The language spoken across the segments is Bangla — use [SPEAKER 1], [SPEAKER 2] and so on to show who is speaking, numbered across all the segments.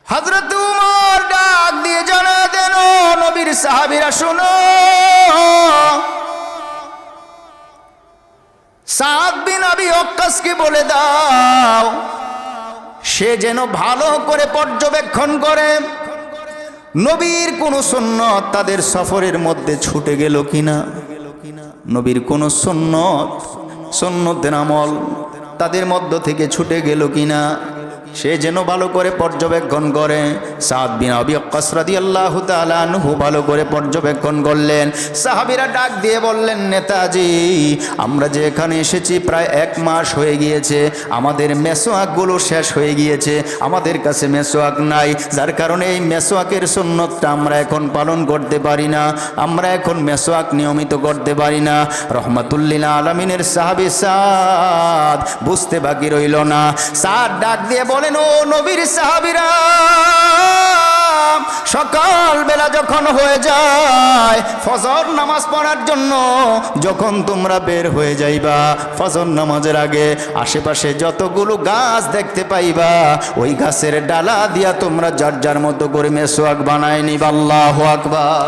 [SPEAKER 1] হযরত উমর ডাক দিয়ে জানায় দেন, ও নবীর সাহাবীরা শোনো, সাদ বিন আবি ওয়াক্কাসকে বলে দাও সে যেন ভালো করে পর্যবেক্ষণ করে নবীর কোন সুন্নত তাদের সফরের মধ্যে ছুটে গেল কিনা, নবীর কোন সুন্নতের আমল তাদের মধ্য থেকে ছুটে গেল কিনা সে যেন ভালো করে পর্যবেক্ষণ করে। সাদ বিন আবি ওয়াক্কাস রাদিয়াল্লাহু তাআলা আনহু ভালো করে পর্যবেক্ষণ করলেন। সাহাবীরা ডাক দিয়ে বললেন, নেতাজি, আমরা যে এখানে এসেছি প্রায় 1 মাস হয়ে গিয়েছে, আমাদের মেসওয়াকগুলো শেষ হয়ে গিয়েছে, আমাদের কাছে মেসওয়াক নাই, যার কারণে এই মেসওয়াকের সুন্নতটা আমরা এখন পালন করতে পারি না, আমরা এখন মেসওয়াক নিয়মিত করতে পারি না। রহমাতুল্লিল আলামিনের সাহাবী সাদ বুঝতে বাকি রইল না। সাদ ডাক দিয়ে বলেন, ও নবীর সাহাবীরা, সকাল বেলা যখন হয়ে যায় ফজর নামাজ পড়ার জন্য যখন তোমরা বের হয়ে যাইবা, ফজর নামাজের আগে আশেপাশে যতগুলো গাছ দেখতে পাইবা ওই গাছের ডালা দিয়া তোমরা যার যার মতো করে মেসওয়াক বানায় নিবা। আল্লাহু আকবার।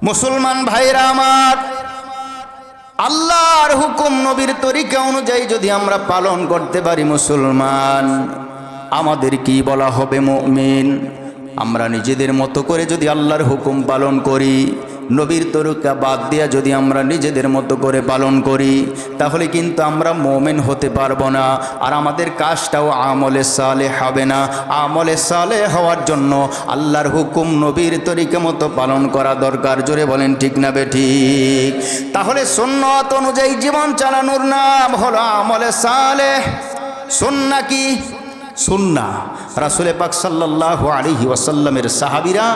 [SPEAKER 1] মুসলমান ভাইরা আমার, আল্লাহর হুকুম নবীর তরিকা অনুযায়ী যদি আমরা পালন করতে পারি মুসলমান, আমাদের কি বলা হবে মুমিন? আমরা নিজেদের মতো করে যদি আল্লাহর হুকুম পালন করি, নবীর তরিকা বাদ দিয়া যদি আমরা নিজেদের মতো করে পালন করি, তাহলে কিন্তু আমরা মুমিন হতে পারবো না, আর আমাদের কাজটাও আমলে সালেহ হবে না। আমলে সালেহ হওয়ার জন্য আল্লাহর হুকুম নবীর তরিকা মতো পালন করা দরকার। জোরে বলেন ঠিক না বেঠিক? তাহলে সুন্নত অনুযায়ী জীবন চালানোর নাম হলো আমলে সালেহ। সুন্নাহ কি? সুন্নাহ রাসূল পাক সাল্লাল্লাহু আলাইহি ওয়াসাল্লামের সাহাবীরা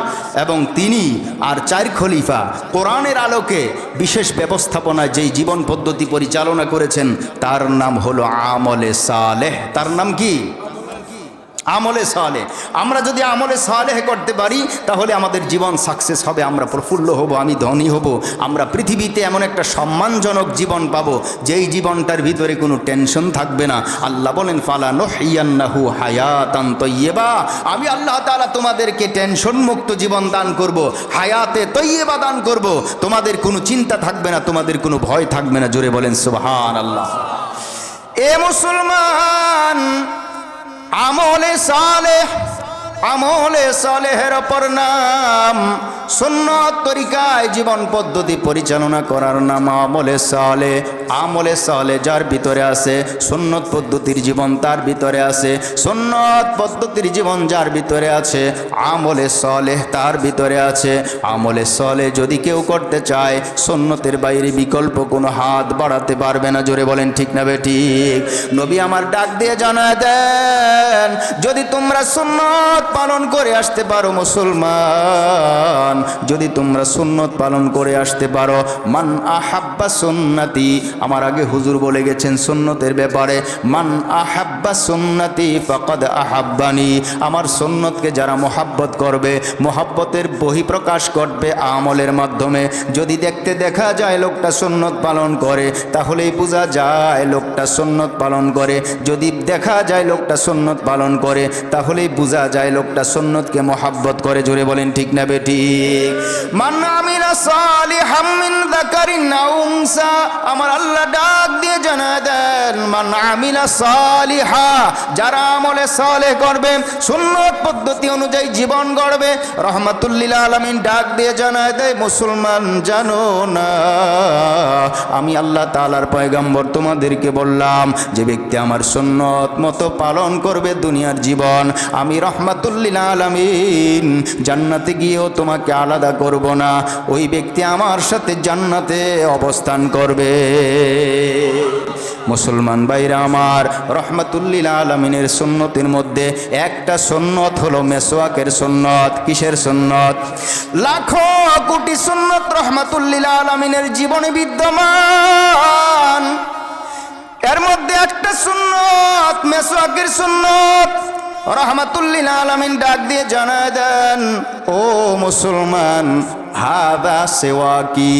[SPEAKER 1] এবং তিনি আর 4 খলিফা কোরআনের আলোকে বিশেষ ব্যবস্থাপনায় যেই জীবন পদ্ধতি পরিচালনা করেছেন তার নাম হলো আমলে সালেহ। তার নাম কি? আমলে সালেহ। আমরা যদি আমলে সালেহ করতে পারি তাহলে আমাদের জীবন সাকসেস হবে, আমরা প্রফুল্ল হব, আমি ধনী হব, আমরা পৃথিবীতে এমন একটা সম্মানজনক জীবন পাবো যেই জীবনটার ভিতরে কোনো টেনশন থাকবে না। আল্লাহ বলেন, ফালা নুহইয়ান্নাহু হায়াতান তাইয়্যিবা, আমি আল্লাহ তাআলা তোমাদেরকে টেনশন মুক্ত জীবন দান করব, হায়াতে তাইয়্যিবা দান করব, তোমাদের কোনো চিন্তা থাকবে না, তোমাদের কোনো ভয় থাকবে না। জোরে বলেন সুবহানাল্লাহ। এ মুসলমান, আমলে সালেহ, আমলে সালেহের অপর নাম সুন্নত তরিকায় জীবন পদ্ধতি পরিচালনা করার নাম আমলে সালেহ। আমলে সালেহ যার ভিতরে আছে, সুন্নত পদ্ধতির জীবন তার ভিতরে আছে, সুন্নত পদ্ধতির জীবন যার ভিতরে আছে, আমলে সালেহ তার ভিতরে আছে। আমলে সালেহ যদি কেউ করতে চায়, সুন্নতের বাইরে বিকল্প কোনো হাত বাড়াতে পারবে না। জোরে বলেন ঠিক না বেঠিক? নবী আমার ডাক দিয়ে জানায় দেন, যদি তোমরা সুন্নত পালন করে আসতে পারো মুসলমান, যদি তোমরা সুন্নত পালন করে আসতে পারো, মান আহাব্বা সুন্নতি, আমার আগে হুজুর বলে গেছেন সুন্নতের ব্যাপারে, মান আহাব্বা সুন্নতি ফাকাদ আহাব্বানি, আমার সুন্নতকে যারা মোহাব্বত করবে, মোহাব্বতের বহিঃপ্রকাশ করবে আমলের মাধ্যমে। যদি দেখতে দেখা যায় লোকটা সুন্নত পালন করে, তাহলেই বোঝা যায় লোকটা সুন্নত পালন করে। যদি দেখা যায় লোকটা সুন্নত পালন করে, তাহলেই বোঝা যায় লোকটা সুন্নতকে মোহাব্বত করে। জোরে বলেন ঠিক না বেঠিক? মান আমিলা সালিহাম মিন যাকারিন আও উনসা, আমার আল্লাহ ডাক দিয়ে জানায় দেন, মান আমিলা সালিহা, যারা আমলে সালেহ করবে, সুন্নত পদ্ধতি অনুযায়ী জীবন গড়বে, রহমাতুল লিল আলামিন ডাক দিয়ে জানায় দেয়, মুসলমান জানো না আমি আল্লাহ তাআলার পয়গম্বর তোমাদেরকে বললাম, যে ব্যক্তি আমার সুন্নত মতো পালন করবে দুনিয়ার জীবন, আমি রহমাতুল লিল আলামিন জান্নাতে গিয়েও তোমাকে আলাদা করব না, ওই ব্যক্তি আমার সাথে জান্নাতে অবস্থান করবে। মুসলমান ভাইরা আমার, রহমাতুল লিল আলামিনের সুন্নতের মধ্যে একটা সুন্নত হলো মেসওয়াকের সুন্নত। কিসের সুন্নত? লাখো কোটি সুন্নত রহমাতুল লিল আলামিনের জীবনে বিদ্যমান, এর মধ্যে একটা সুন্নত মেসওয়াকের সুন্নত। রহমাতুল লিল আলামিন ডাক দিয়ে জানায় দেন, ও মুসলমান, হাদা সিওয়াকি,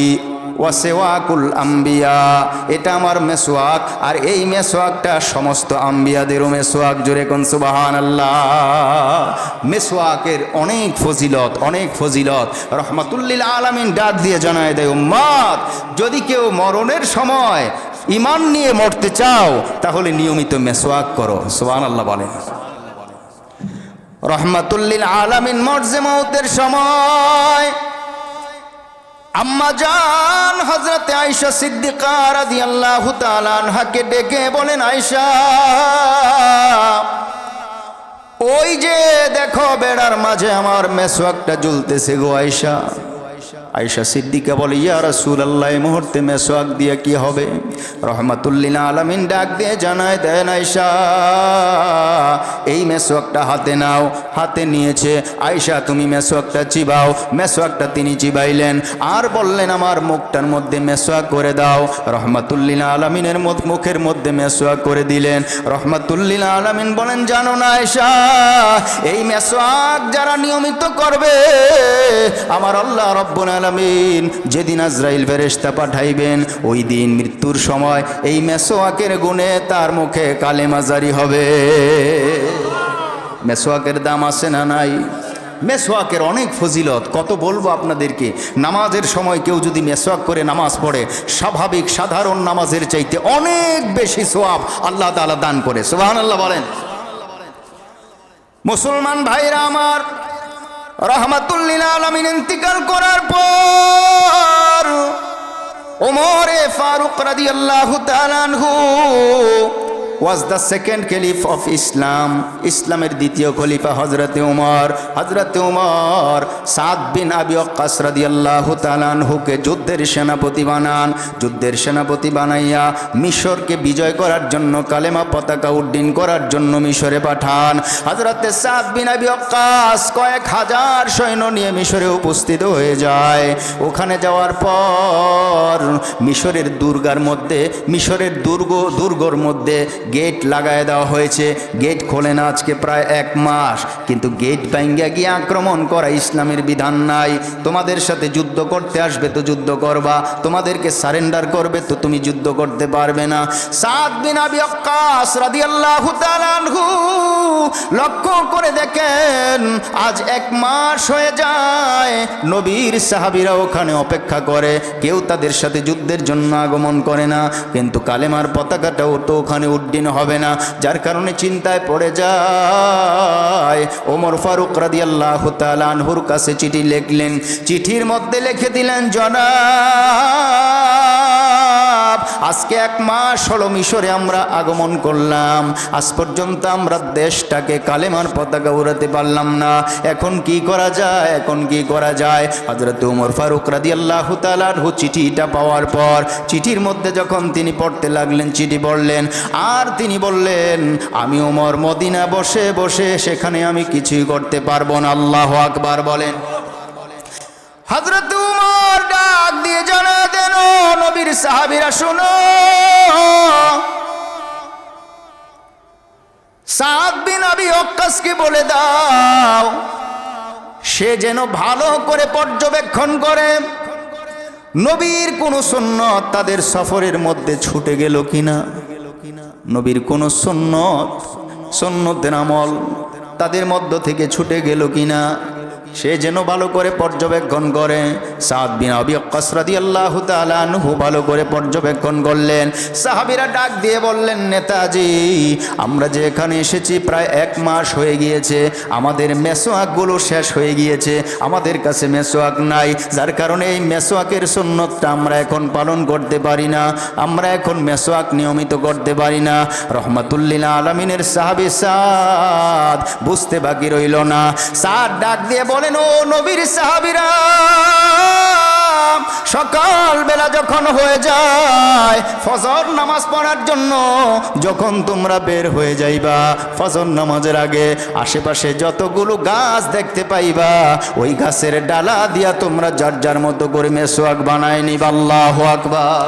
[SPEAKER 1] ওয়া সিওয়াকুল আম্বিয়া, এটা আমার মেসওয়াক, আর এই মেসওয়াকটা সমস্ত আম্বিয়াদেরও মেসওয়াক। জোরে কোন সুবহানাল্লাহ। মেসওয়াকের অনেক ফজিলত, অনেক ফজিলত। রহমাতুল্লিল আলামিন ডাক দিয়ে জানায় দেয়, উম্মত যদি কেউ মরণের সময় ঈমান নিয়ে মরতে চাও তাহলে নিয়মিত মেসওয়াক করো। সুবহানাল্লাহ বলেন। রহমাতুল্লিল আলামিন মরজে মওতের সময় আম্মা জান হযরতে আয়েশা সিদ্দিকা রাদিয়াল্লাহু তাআলা আনহাকে ডেকে বলেন, আয়েশা ওই যে দেখো বেড়ার মাঝে আমার মেসওয়াকটা ঝুলতেছে গো আয়েশা। আয়েশা সিদ্দিকা বলে, ইয়া রাসূলুল্লাহ এই মুহূর্তে মেসওয়াক দিয়ে কি হবে? রহমাতুল্লিল আলামিন ডাক দিয়ে জানায় দেন, আয়েশা এই মেসওয়াকটা হাতে নাও। হাতে নিয়েছে। আয়েশা তুমি মেসওয়াকটা চিবাও। মেসওয়াকটা তিনি চিবাইলেন আর বললেন, আমার মুখটার মধ্যে মেসওয়াক করে দাও। রহমাতুল্লিল আলামিনের মুখের মধ্যে মেসওয়াক করে দিলেন। রহমাতুল্লিল আলামিন বলেন, জানো না আয়েশা, এই মেসওয়াক যারা নিয়মিত করবে আমার আল্লাহ রব্বুল আলামিন যেদিন আজরাইল ফেরেশতা পাঠাইবেন ওই দিন মৃত্যুর সময় এই মেসওয়াকের গুণে তার মুখে কালেমা জারি হবে। মেসওয়াকের দাম আছে না নাই? মেসওয়াকের অনেক ফজিলত, কত বলবো আপনাদেরকে। নামাজের সময় কেউ যদি মেসওয়াক করে নামাজ পড়ে স্বাভাবিক সাধারণ নামাজের চাইতে অনেক বেশি সওয়াব আল্লাহ তাআলা দান করে। সুবহানাল্লাহ বলেন। মুসলমান ভাইরা আমার, রহমাতুল্লিল আলামিন ইন্তিকাল করার পর ওমরে ফারুক রাদিয়াল্লাহু তাআলা আনহু was the second caliph of Islam. ইসলামের দ্বিতীয় খলিফা হযরতে ওমর। হযরতে ওমর সাদ বিন আবি ওয়াক্কাস রাদিয়াল্লাহু তাআলা আনহুকে যুদ্ধের সেনাপতি বানান। যুদ্ধের সেনাপতি বানাইয়া মিশরকে বিজয় করার জন্য, কালেমা পতাকা উড্ডীন করার জন্য মিশরে পাঠান। হযরতে সাদ বিন আবি ওয়াক্কাস কয়েক হাজার সৈন্য নিয়ে মিশরে উপস্থিত হয়ে যায়। ওখানে যাওয়ার পর মিশরের দুর্গার মধ্যে, মিশরের দুর্গর মধ্যে গেট লাগায় দেওয়া হয়েছে। গেট খোলে না আজকে প্রায় 1 মাস, কিন্তু গেট ভাঙ্গা গিয়ে আক্রমণ করা ইসলামের বিধান নাই। তোমাদের সাথে যুদ্ধ করতে আসবে তো যুদ্ধ করবা, তোমাদেরকে সারেন্ডার করবে তো তুমি যুদ্ধ করতে পারবে না। সাদ বিন আবি ওয়াক্কাস রাদিয়াল্লাহু তাআলা আনহু লক্ষ্য করে দেখেন আজ 1 মাস হয়ে যায় নবীর সাহাবীরা ওখানে অপেক্ষা করে, কেউ তাদের সাথে যুদ্ধের জন্য আগমন করে না, কিন্তু কালেমার পতাকাটাও তো ওখানে উড্ডীন হবে না। যার কারণে চিন্তায় পড়ে যায়। ওমর ফারুক রাদিয়াল্লাহু তাআলা আনহুর কাছে চিঠি লিখলেন। চিঠির মধ্যে লিখে দিলেন, জনাব আজকে 1 মাস হলো মিশরে আমরা আগমন করলাম, আজ পর্যন্ত আমরা দেশটাকে কালেমার পতাকা উড়াতে পারলাম না। এখন কি করা যায়? এখন কি করা যায়? হযরত ওমর ফারুক রাদিয়াল্লাহু তাআলা আনহু চিঠিটা পাওয়ার পর চিঠির মধ্যে যখন তিনি পড়তে লাগলেন, চিঠি পড়লেন আর তিনি বললেন, আমি ওমর মদিনা বসে বসে সেখানে আমি কিছুই করতে পারবো না। আল্লাহু আকবার বলেন। হযরত ওমর ডাক দিয়ে জানা দেন, ও নবীর সাহাবীরা শোনো, সাদ বিন আবি ওয়াক্কাসকে বলে দাও সে যেন ভালো করে পর্যবেক্ষণ করে নবীর কোন সুন্নত তাদের সফরের মধ্যে ছুটে গেল কিনা, নবীর কোন সুন্নতের আমল তাদের মধ্য থেকে ছুটে গেল কিনা সে যেন ভালো করে পর্যবেক্ষণ করে। সাদ বিন আবি ওয়াক্কাস রাদিয়াল্লাহু তাআলা আনহু ভালো করে পর্যবেক্ষণ করলেন। সাহাবীরা ডাক দিয়ে বললেন, নেতাজি আমরা যে এখানে এসেছি প্রায় 1 মাস হয়ে গিয়েছে, আমাদের মেসওয়াকগুলো শেষ হয়ে গিয়েছে, আমাদের কাছে মেসওয়াক নাই, যার কারণে এই মেসওয়াকের সুন্নতটা আমরা এখন পালন করতে পারি না, আমরা এখন মেসওয়াক নিয়মিত করতে পারি না। রহমাতুল্লিল আলামিনের সাহাবী সাদ বুঝতে বাকি রইল না। সাদ ডাক দিয়ে বলেন, ও নবীর সাহাবীরা সকাল বেলা যখন হয়ে যায় ফজর নামাজ পড়ার জন্য, যখন তোমরা বের হয়ে যাইবা ফজর নামাজের আগে আশেপাশে যতগুলো গাছ দেখতে পাইবা ওই গাছের ডালা দিয়া তোমরা যার যার মতো করে মেসওয়াক বানায় নিবা। আল্লাহু আকবার।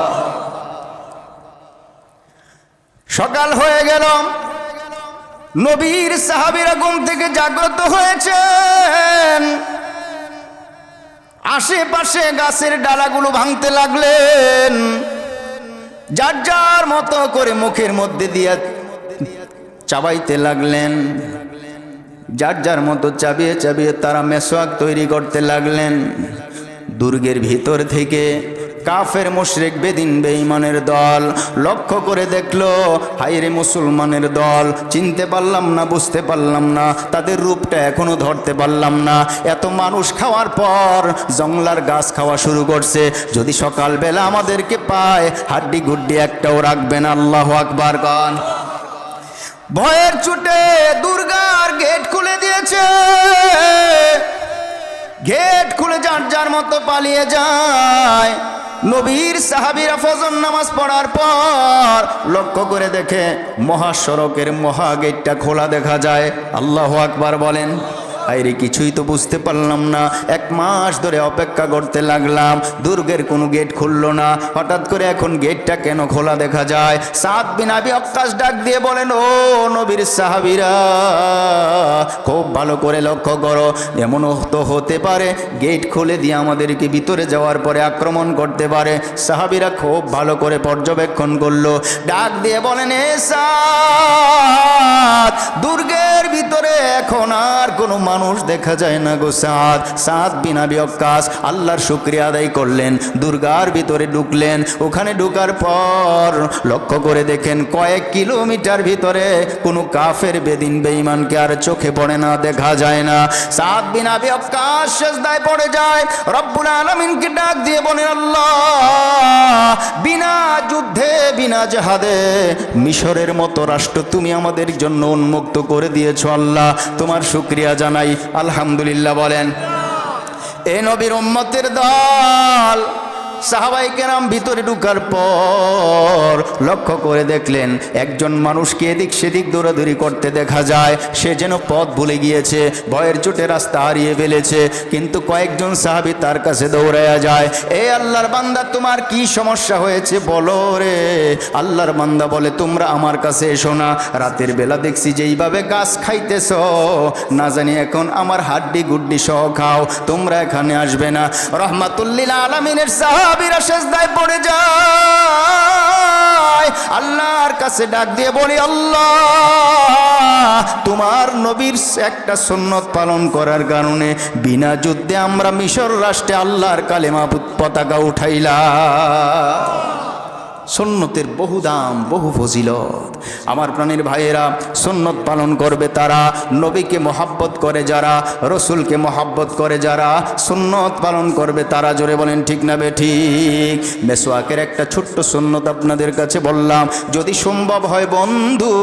[SPEAKER 1] সকাল হয়ে গেল, নবীর সাহাবীরা ঘুম থেকে জাগ্রত হয়েছেন। আশেপাশে গাছের ডালাগুলো ভাঙতে লাগলেন, যার যার মতো করে মুখের মধ্যে দিয়ে চাবাইতে লাগলেন, যার যার মতো চাবিয়ে চাবিয়ে তারা মেসওয়াক তৈরি করতে লাগলেন। দুর্গের ভিতর থেকে কাফের মুশরিক বেদিন বেঈমানের দল লক্ষ্য করে দেখলো, হায়রে মুসলমানের দল, চিনতে পারলাম না, বুঝতে পারলাম না, তাদের রূপটা এখনো ধরতে পারলাম না। এত মানুষ খাওয়ার পর জংলার গাছ খাওয়া শুরু করছে, যদি সকালবেলা আমাদেরকে পায় হাড্ডি গুড্ডি একটাও রাখবেন। আল্লাহু আকবার গান। ভয়ের চোটে দুর্গার গেট খুলে দিয়েছে, গেট খুলে যার যার মতো পালিয়ে যায়। নবীর সাহাবীরা ফজর নামাজ পড়ার পর লক্ষ্য করে দেখে মহাসড়কের মহা গেটটা খোলা দেখা যায়। আল্লাহু আকবার বলেন। আরে কিছুই তো বুঝতে পারলাম না, 1 মাস ধরে অপেক্ষা করতে লাগলাম, দুর্গের কোনো গেট খুললো না, হঠাৎ করে এখন গেটটা কেন খোলা দেখা যায়? সাদ বিন আবি ওয়াক্কাস ডাক দিয়ে বলেন, ও নবীর সাহাবীরা, খুব ভালো করে লক্ষ্য করো, এমনও তো হতে পারে গেট খুলে দিয়ে আমাদেরকে ভিতরে যাওয়ার পরে আক্রমণ করতে পারে। সাহাবীরা খুব ভালো করে পর্যবেক্ষণ করলো, ডাক দিয়ে বলেন, এ সাদ, দুর্গের ভিতরে এখন আর কোনো মানুষ দেখা যায় না গো সাদ। সাদ বিন আবি ওয়াক্কাস আল্লাহর শুকরিয়া আদায় করলেন, দুর্গার ভিতরে ঢুকলেন। ওখানে ঢোকার পর লক্ষ্য করে দেখেন কয়েক কিলোমিটার ভিতরে কোনো কাফের বেদিন বেঈমানকে আর চোখে পড়ে না, দেখা যায় না। সাদ বিন আবি ওয়াক্কাস সিজদায় পড়ে যায়, রব্বুল আলামিনকে ডাক দিয়ে বলেন, আল্লাহ, বিনা যুদ্ধে বিনা জিহাদে মিশরের মতো রাষ্ট্র তুমি আমাদের জন্য উন্মুক্ত করে দিয়েছো। আল্লাহ তোমার শুকরিয়া জানাই, আলহামদুলিল্লাহ বলেন। এ নবীর উম্মতের দল সাহাবায়ে কেরাম ভিতরে ঢোকার পর লক্ষ্য করে দেখলেন একজন মানুষকে এদিক সেদিক দৌড়াদৌড়ি করতে দেখা যায়, সে যেন পথ ভুলে গিয়েছে, ভয়ের চোটে রাস্তা হারিয়ে ফেলেছে। কিন্তু কয়েকজন সাহাবী তার কাছে দৌড়ায়া যায়, এ আল্লাহর বান্দা, তোমার কি সমস্যা হয়েছে বলো রে। আল্লাহর বান্দা বলে, তোমরা আমার কাছে এসো না, রাতের বেলা দেখছি যেইভাবে গাছ খাইতেছ, না জানি এখন আমার হাড্ডি গুড্ডি সহ খাও, তোমরা এখানে আসবে না। রহমাতুল্লিল আলামিনের সাহাবীরা সিজদায় পড়ে যায়, আল্লাহর কাছে ডাক দিয়ে বলি, আল্লাহ, তোমার নবীর একটা সুন্নত পালন করার কারণে বিনা যুদ্ধে আমরা মিশর রাষ্ট্রে আল্লাহর কালেমা পতাকা উঠাইলাম। সুন্নতের বহু দাম, বহু ফজিলত। আমার প্রাণের ভাইয়েরা, সুন্নত পালন করবে তারা, নবীকে মহাব্বত করে যারা, রসুলকে মহাব্বত করে যারা, সুন্নত পালন করবে তারা। জোরে বলেন ঠিক না বেঠিক? মেসওয়াকের একটা ছোট্ট সুন্নত আপনাদের কাছে বললাম, যদি সম্ভব হয় বন্ধু,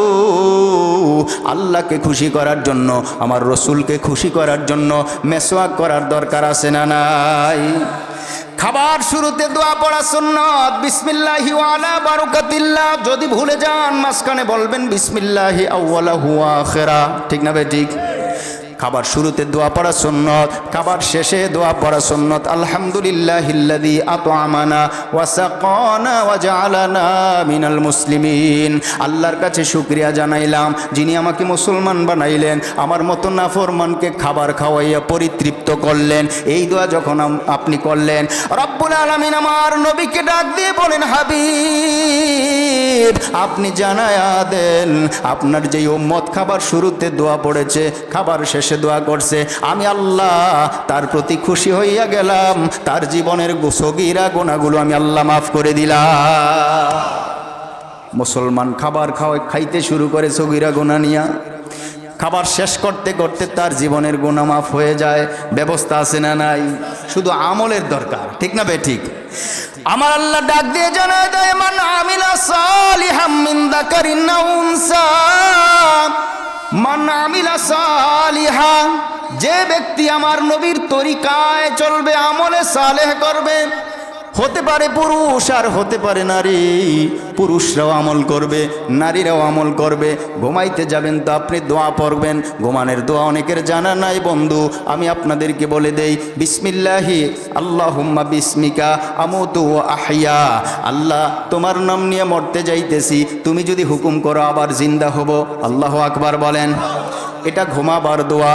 [SPEAKER 1] আল্লাহকে খুশি করার জন্য, আমার রসুলকে খুশি করার জন্য মেসওয়াক করার দরকার আছে না নাই? খাবার শুরুতে দোয়া পড়া সুন্নাত, বিসমিল্লাহি ওয়া আলা বারাকাতিল্লাহ। যদি ভুলে যান মাঝখানে বলবেন বিসমিল্লাহি আউওয়ালাহু ওয়া আখিরা, ঠিক না ভাই? ঠিক। খাবার শুরুতে দোয়া পড়া সুন্নত, খাবার শেষে দোয়া পড়া সুন্নত। আলহামদুলিল্লাহিল্লাযী আত'আমানা ওয়া সাকানা ওয়া জাআলানা মিনাল মুসলিমিন। আল্লাহর কাছে শুকরিয়া জানাইলাম যিনি আমাকে মুসলমান বানাইলেন, আমার মতো নাফরমানকে খাবার খাওয়াইয়া পরিতৃপ্ত করলেন। এই দোয়া যখন আপনি করলেন, রব্বুল আলামিন আমার নবীকে ডাক দিয়ে বলেন, হাবিব, আপনি জানায়া দেন আপনার যেই উম্মত খাবার শুরুতে দোয়া পড়েছে, খাবার শেষে দোয়া করছে, আমি আল্লাহ তার প্রতি খুশি হইয়া গেলাম, তার জীবনের সগীরা গুনাহগুলো আমি আল্লাহ মাফ করে দিলাম। মুসলমান খাবার খাইতে শুরু করে সগীরা গুনাহ নিয়া, খাবার শেষ করতে করতে তার জীবনের গুনাহ মাফ হয়ে যায়। ব্যবস্থা আছে না নাই? শুধু আমলের দরকার, ঠিক না বে ঠিক? আমার আল্লাহ ডাক দিয়ে জানায় দেয়, মান আমিলা সালিহাম মিন যাকারিন আও উনসা, মান আমিলা সালিহা, যে ব্যক্তি আমার নবীর তরিকায় চলবে, আমলে সালেহ করবে, হতে পারে পুরুষ আর হতে পারে নারী, পুরুষরাও আমল করবে, নারীরাও আমল করবে। ঘুমাইতে যাবেন তো আপনি দোয়া পড়বেন, ঘুমানোর দোয়া অনেকের জানা নাই বন্ধু, আমি আপনাদেরকে বলে দেই, বিসমিল্লাহি আল্লাহুম্মা বিসমিকা আমুতু ওয়া আহইয়া। আল্লাহ তোমার নাম নিয়ে মরতে যাইতেছি, তুমি যদি হুকুম করো আবার জিন্দা হব। আল্লাহু আকবার বলেন। এটা ঘুমাবার দোয়া।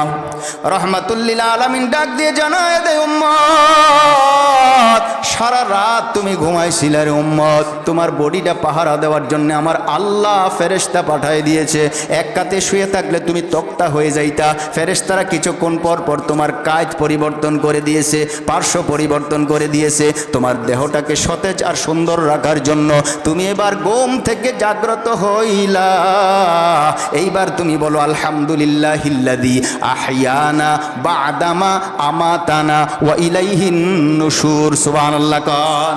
[SPEAKER 1] রহমাতুল লিল আলামিন ডাক দিয়ে জানায় দেয় উম্মত সারা রাত তুমি ঘুমাইছিলে রে উম্মত, তোমার বডিটা পাহারা দেওয়ার জন্য আমার আল্লাহ ফেরেশতা পাঠিয়ে দিয়েছে। এক কাতে শুয়ে থাকলে তুমি তক্তা হয়ে যাইতা, ফেরেশতারা কিছুক্ষণ পর পর তোমার কাজ পরিবর্তন করে দিয়েছে, পার্শ্ব পরিবর্তন করে দিয়েছে তোমার দেহটাকে সতেজ আর সুন্দর রাখার জন্য। তুমি এবার ঘুম থেকে জাগ্রত হইলা, এইবার তুমি বলো আলহামদুলিল্লাহিল্লাযী আহইয়ানা বা'দামা আমাতানা ওয়া ইলাইহিন নুশুর। সুবহানাল্লাহ। কান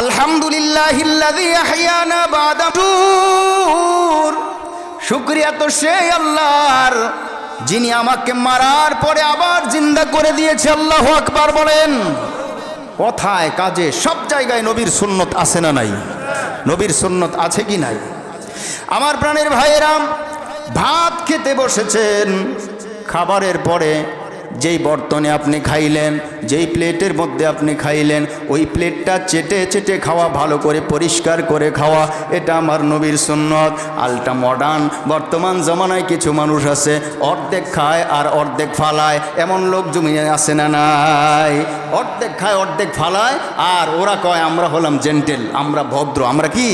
[SPEAKER 1] আলহামদুলিল্লাহিল্লাযী আহইয়ানা বা'দা নুশুর। শুকরিয়া তো সেই আল্লাহর যিনি আমাকে মারার পরে আবার জিন্দা করে দিয়েছে। আল্লাহু আকবার বলেন। কথায় কাজে সব জায়গায় নবীর সুন্নত আছে না নাই? নবীর সুন্নত আছে কি নাই? আমার প্রাণের ভাইয়েরা, ভাত খেতে বসেছেন, খাবারের পরে যেই বর্তনে আপনি খাইলেন, যেই প্লেটের মধ্যে আপনি খাইলেন, ওই প্লেটটা চেটে চেটে খাওয়া, ভালো করে পরিষ্কার করে খাওয়া, এটা আমার নবীর সুন্নত। আলটা মডার্ন বর্তমান জমানায় কিছু মানুষ আছে অর্ধেক খায় আর অর্ধেক ফালায়, এমন লোক জমিয়ে আছে না নাই? অর্ধেক খায় অর্ধেক ফালায়, আর ওরা কয় আমরা হলাম জেন্টেল, আমরা ভদ্র। আমরা কি?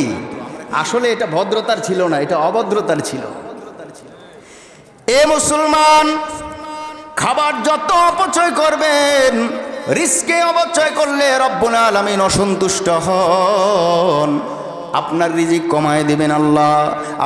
[SPEAKER 1] আসলে এটা ভদ্রতার ছিল না, এটা অভদ্রতার ছিল। এ মুসলমান, খাবার যত অপচয় করবেন, রিস্কে অপচয় করলে রব্বুল আলামিন অসন্তুষ্ট হন। আপনার রিজিক কমায় দিবেন আল্লাহ,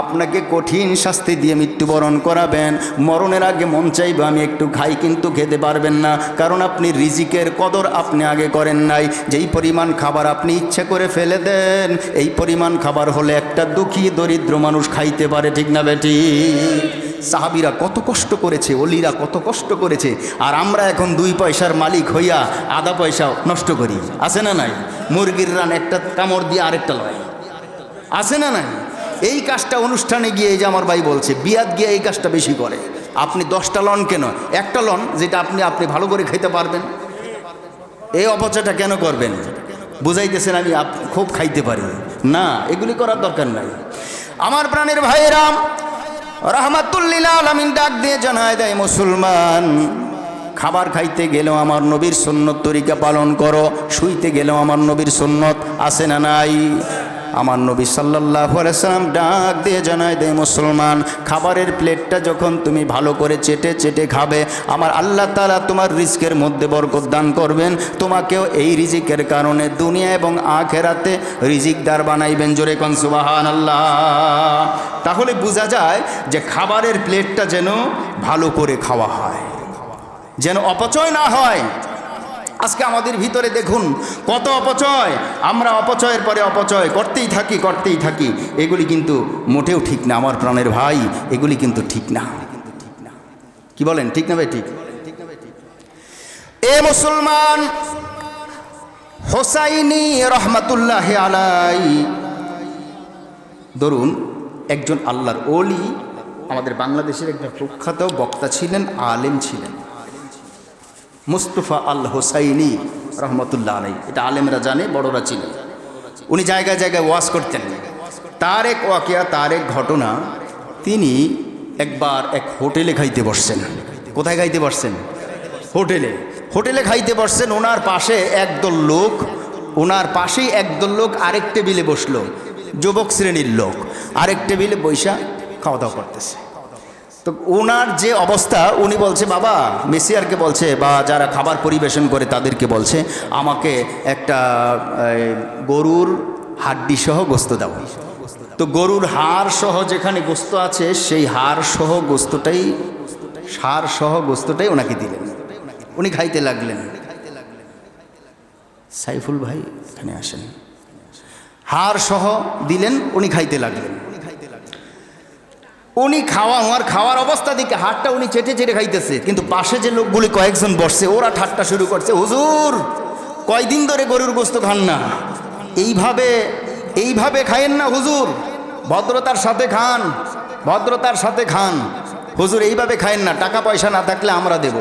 [SPEAKER 1] আপনাকে কঠিন শাস্তি দিয়ে মৃত্যুবরণ করাবেন। মরণের আগে মন চাইবে আমি একটু খাই, কিন্তু খেতে পারবেন না, কারণ আপনি রিজিকের কদর আপনি আগে করেন নাই। যেই পরিমাণ খাবার আপনি ইচ্ছে করে ফেলে দেন, এই পরিমাণ খাবার হলে একটা দুঃখী দরিদ্র মানুষ খাইতে পারে, ঠিক না বেটি? সাহাবীরা কত কষ্ট করেছে, ওলিরা কত কষ্ট করেছে, আর আমরা এখন 2 পয়সার মালিক হইয়া আধা পয়সা নষ্ট করি। আছে না নাই? মুরগির রান একটা কামড় দিয়ে আরেকটা লয়, আছে না নাই? এই কাজটা অনুষ্ঠানে গিয়ে, এই যে আমার ভাই বলছে, বিয়াত গিয়ে এই কাজটা বেশি করে। আপনি 10টা লন কেন, একটা লন যেটা আপনি ভালো করে খাইতে পারবেন, এই অপচয়টা কেন করবেন? বুঝাইতেছেন আমি খুব খাইতে পারি না, এগুলি করার দরকার নাই। আমার প্রাণের ভাইয়েরা, রাহমাতুল লিল আলামিন ডাক দিয়ে জানায় দেয় মুসলমান, খাবার খাইতে গেলেও আমার নবীর সুন্নত তরিকা পালন করো, শুইতে গেলেও আমার নবীর সুন্নত আছে না নাই? আমার নবী সাল্লাল্লাহু আলাইহি সাল্লাম ডাক দিয়ে জানায় দেয় মুসলমান, খাবারের প্লেটটা যখন তুমি ভালো করে চেটে চেটে খাবে, আমার আল্লাহ তাআলা তোমার রিজিকের মধ্যে বরকত দান করবেন। তোমাকেও এই রিজিকের কারণে দুনিয়া এবং আখিরাতে রিজিকদার বানাইবেন। জোরে কোন সুবহানাল্লাহ। তাহলে বোঝা যায় যে খাবারের প্লেটটা যেন ভালো করে খাওয়া হয়, যেন অপচয় না হয়। আজকে আমাদের ভিতরে দেখুন কত অপচয়, আমরা অপচয়ের পরে অপচয় করতেই থাকি। এগুলি কিন্তু মোটেও ঠিক না আমার প্রাণের ভাই, এগুলি কিন্তু ঠিক না। কি বলেন, ঠিক না ভাই? ঠিক। এ মুসলমান, হোসাইনি রহমাতুল্লাহ আলাইহি, ধরুন একজন আল্লাহর ওলি, আমাদের বাংলাদেশের একটা প্রখ্যাত বক্তা ছিলেন, আলেম ছিলেন, মুস্তাফা আল হোসাইনি রহমতুল্লাহ আলাইহি। এটা আলেমরা জানে, বড়রা ছিলেন। উনি জায়গায় জায়গায় ওয়াজ করতেন। তার এক ওয়াকিয়া, তার এক ঘটনা, তিনি একবার এক হোটেলে খাইতে বসছেন। কোথায় খাইতে বসছেন? হোটেলে খাইতে বসছেন। ওনার পাশে একদল লোক আরেক টেবিলে বসলো, যুবক শ্রেণীর লোক আরেক টেবিলে বৈশা খাওয়া দাওয়া করতেছে। তো ওনার যে অবস্থা, উনি বলছে, বাবা মেসিয়ারকে বলছে, বা যারা খাবার পরিবেশন করে তাদেরকে বলছে, আমাকে একটা গরুর হাড্ডি সহ গোস্ত দাও। তো গরুর হাড় সহ যেখানে গোস্ত আছে, সেই হাড় সহ গোস্তটাই ওনাকে দিলেন। উনি খাইতে লাগলেন। সাইফুল ভাই এখানে আসেন। হাড় সহ দিলেন, উনি খাইতে লাগলেন। উনি খাওয়ার অবস্থা দিকে হাড়টা উনি চেটে চেটে খাইতেছে, কিন্তু পাশে যে লোকগুলি কয়েকজন বসছে, ওরা ঠাট্টা শুরু করছে, হুজুর কয়দিন ধরে গরুর গোস্ত খান না, এইভাবে খায়েন না হুজুর, ভদ্রতার সাথে খান হুজুর, এইভাবে খায়েন না, টাকা পয়সা না থাকলে আমরা দেব।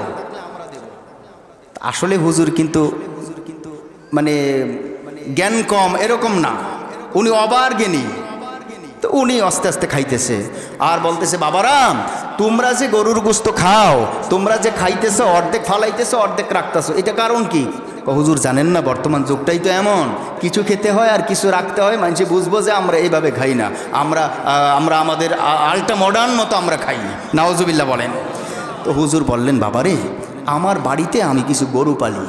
[SPEAKER 1] আসলে হুজুর কিন্তু মানে জ্ঞান কম এরকম না, উনি অবার জ্ঞানী। তো উনি আস্তে আস্তে খাইতেছে আর বলতেছে, বাবারাম তোমরা যে গরুর গোস্ত খাও, তোমরা যে খাইতেছো, অর্ধেক ফালাইতেছো অর্ধেক রাখতেছো, এটা কারণ কি? হুজুর জানেন না, বর্তমান যুগটাই তো এমন, কিছু খেতে হয় আর কিছু রাখতে হয়, মানুষ বুঝবো যে আমরা এইভাবে খাই না, আমরা আমাদের আল্ট্রা মডার্ন মতো আমরা খাই। নাউজুবিল্লাহ বলেন। তো হুজুর বললেন, বাবারে আমার বাড়িতে আমি কিছু গরু পালি,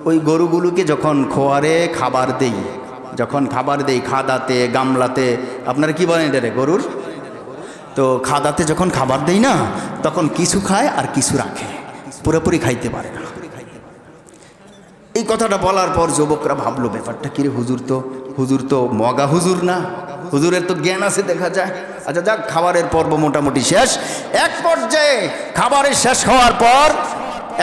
[SPEAKER 1] ওই গরুগুলোকে যখন খোয়ারে খাবার দেই, যখন খাবার দেই খাদাতে গামলাতে, আপনারা কি বলেন এটা রে, গরুর তো খাদাতে যখন খাবার দেই না, তখন কিছু খায় আর কিছু রাখে, পুরোপুরি খাইতে পারে না। এই কথাটা বলার পর যুবকরা ভাবলো, ব্যাপারটা কিরে, হুজুর তো মগা হুজুর না, হুজুরের তো জ্ঞান আছে দেখা যায়। আচ্ছা যাক, খাবারের পর্ব মোটামুটি শেষ। এক পর্যায়ে খাবারের শেষ হওয়ার পর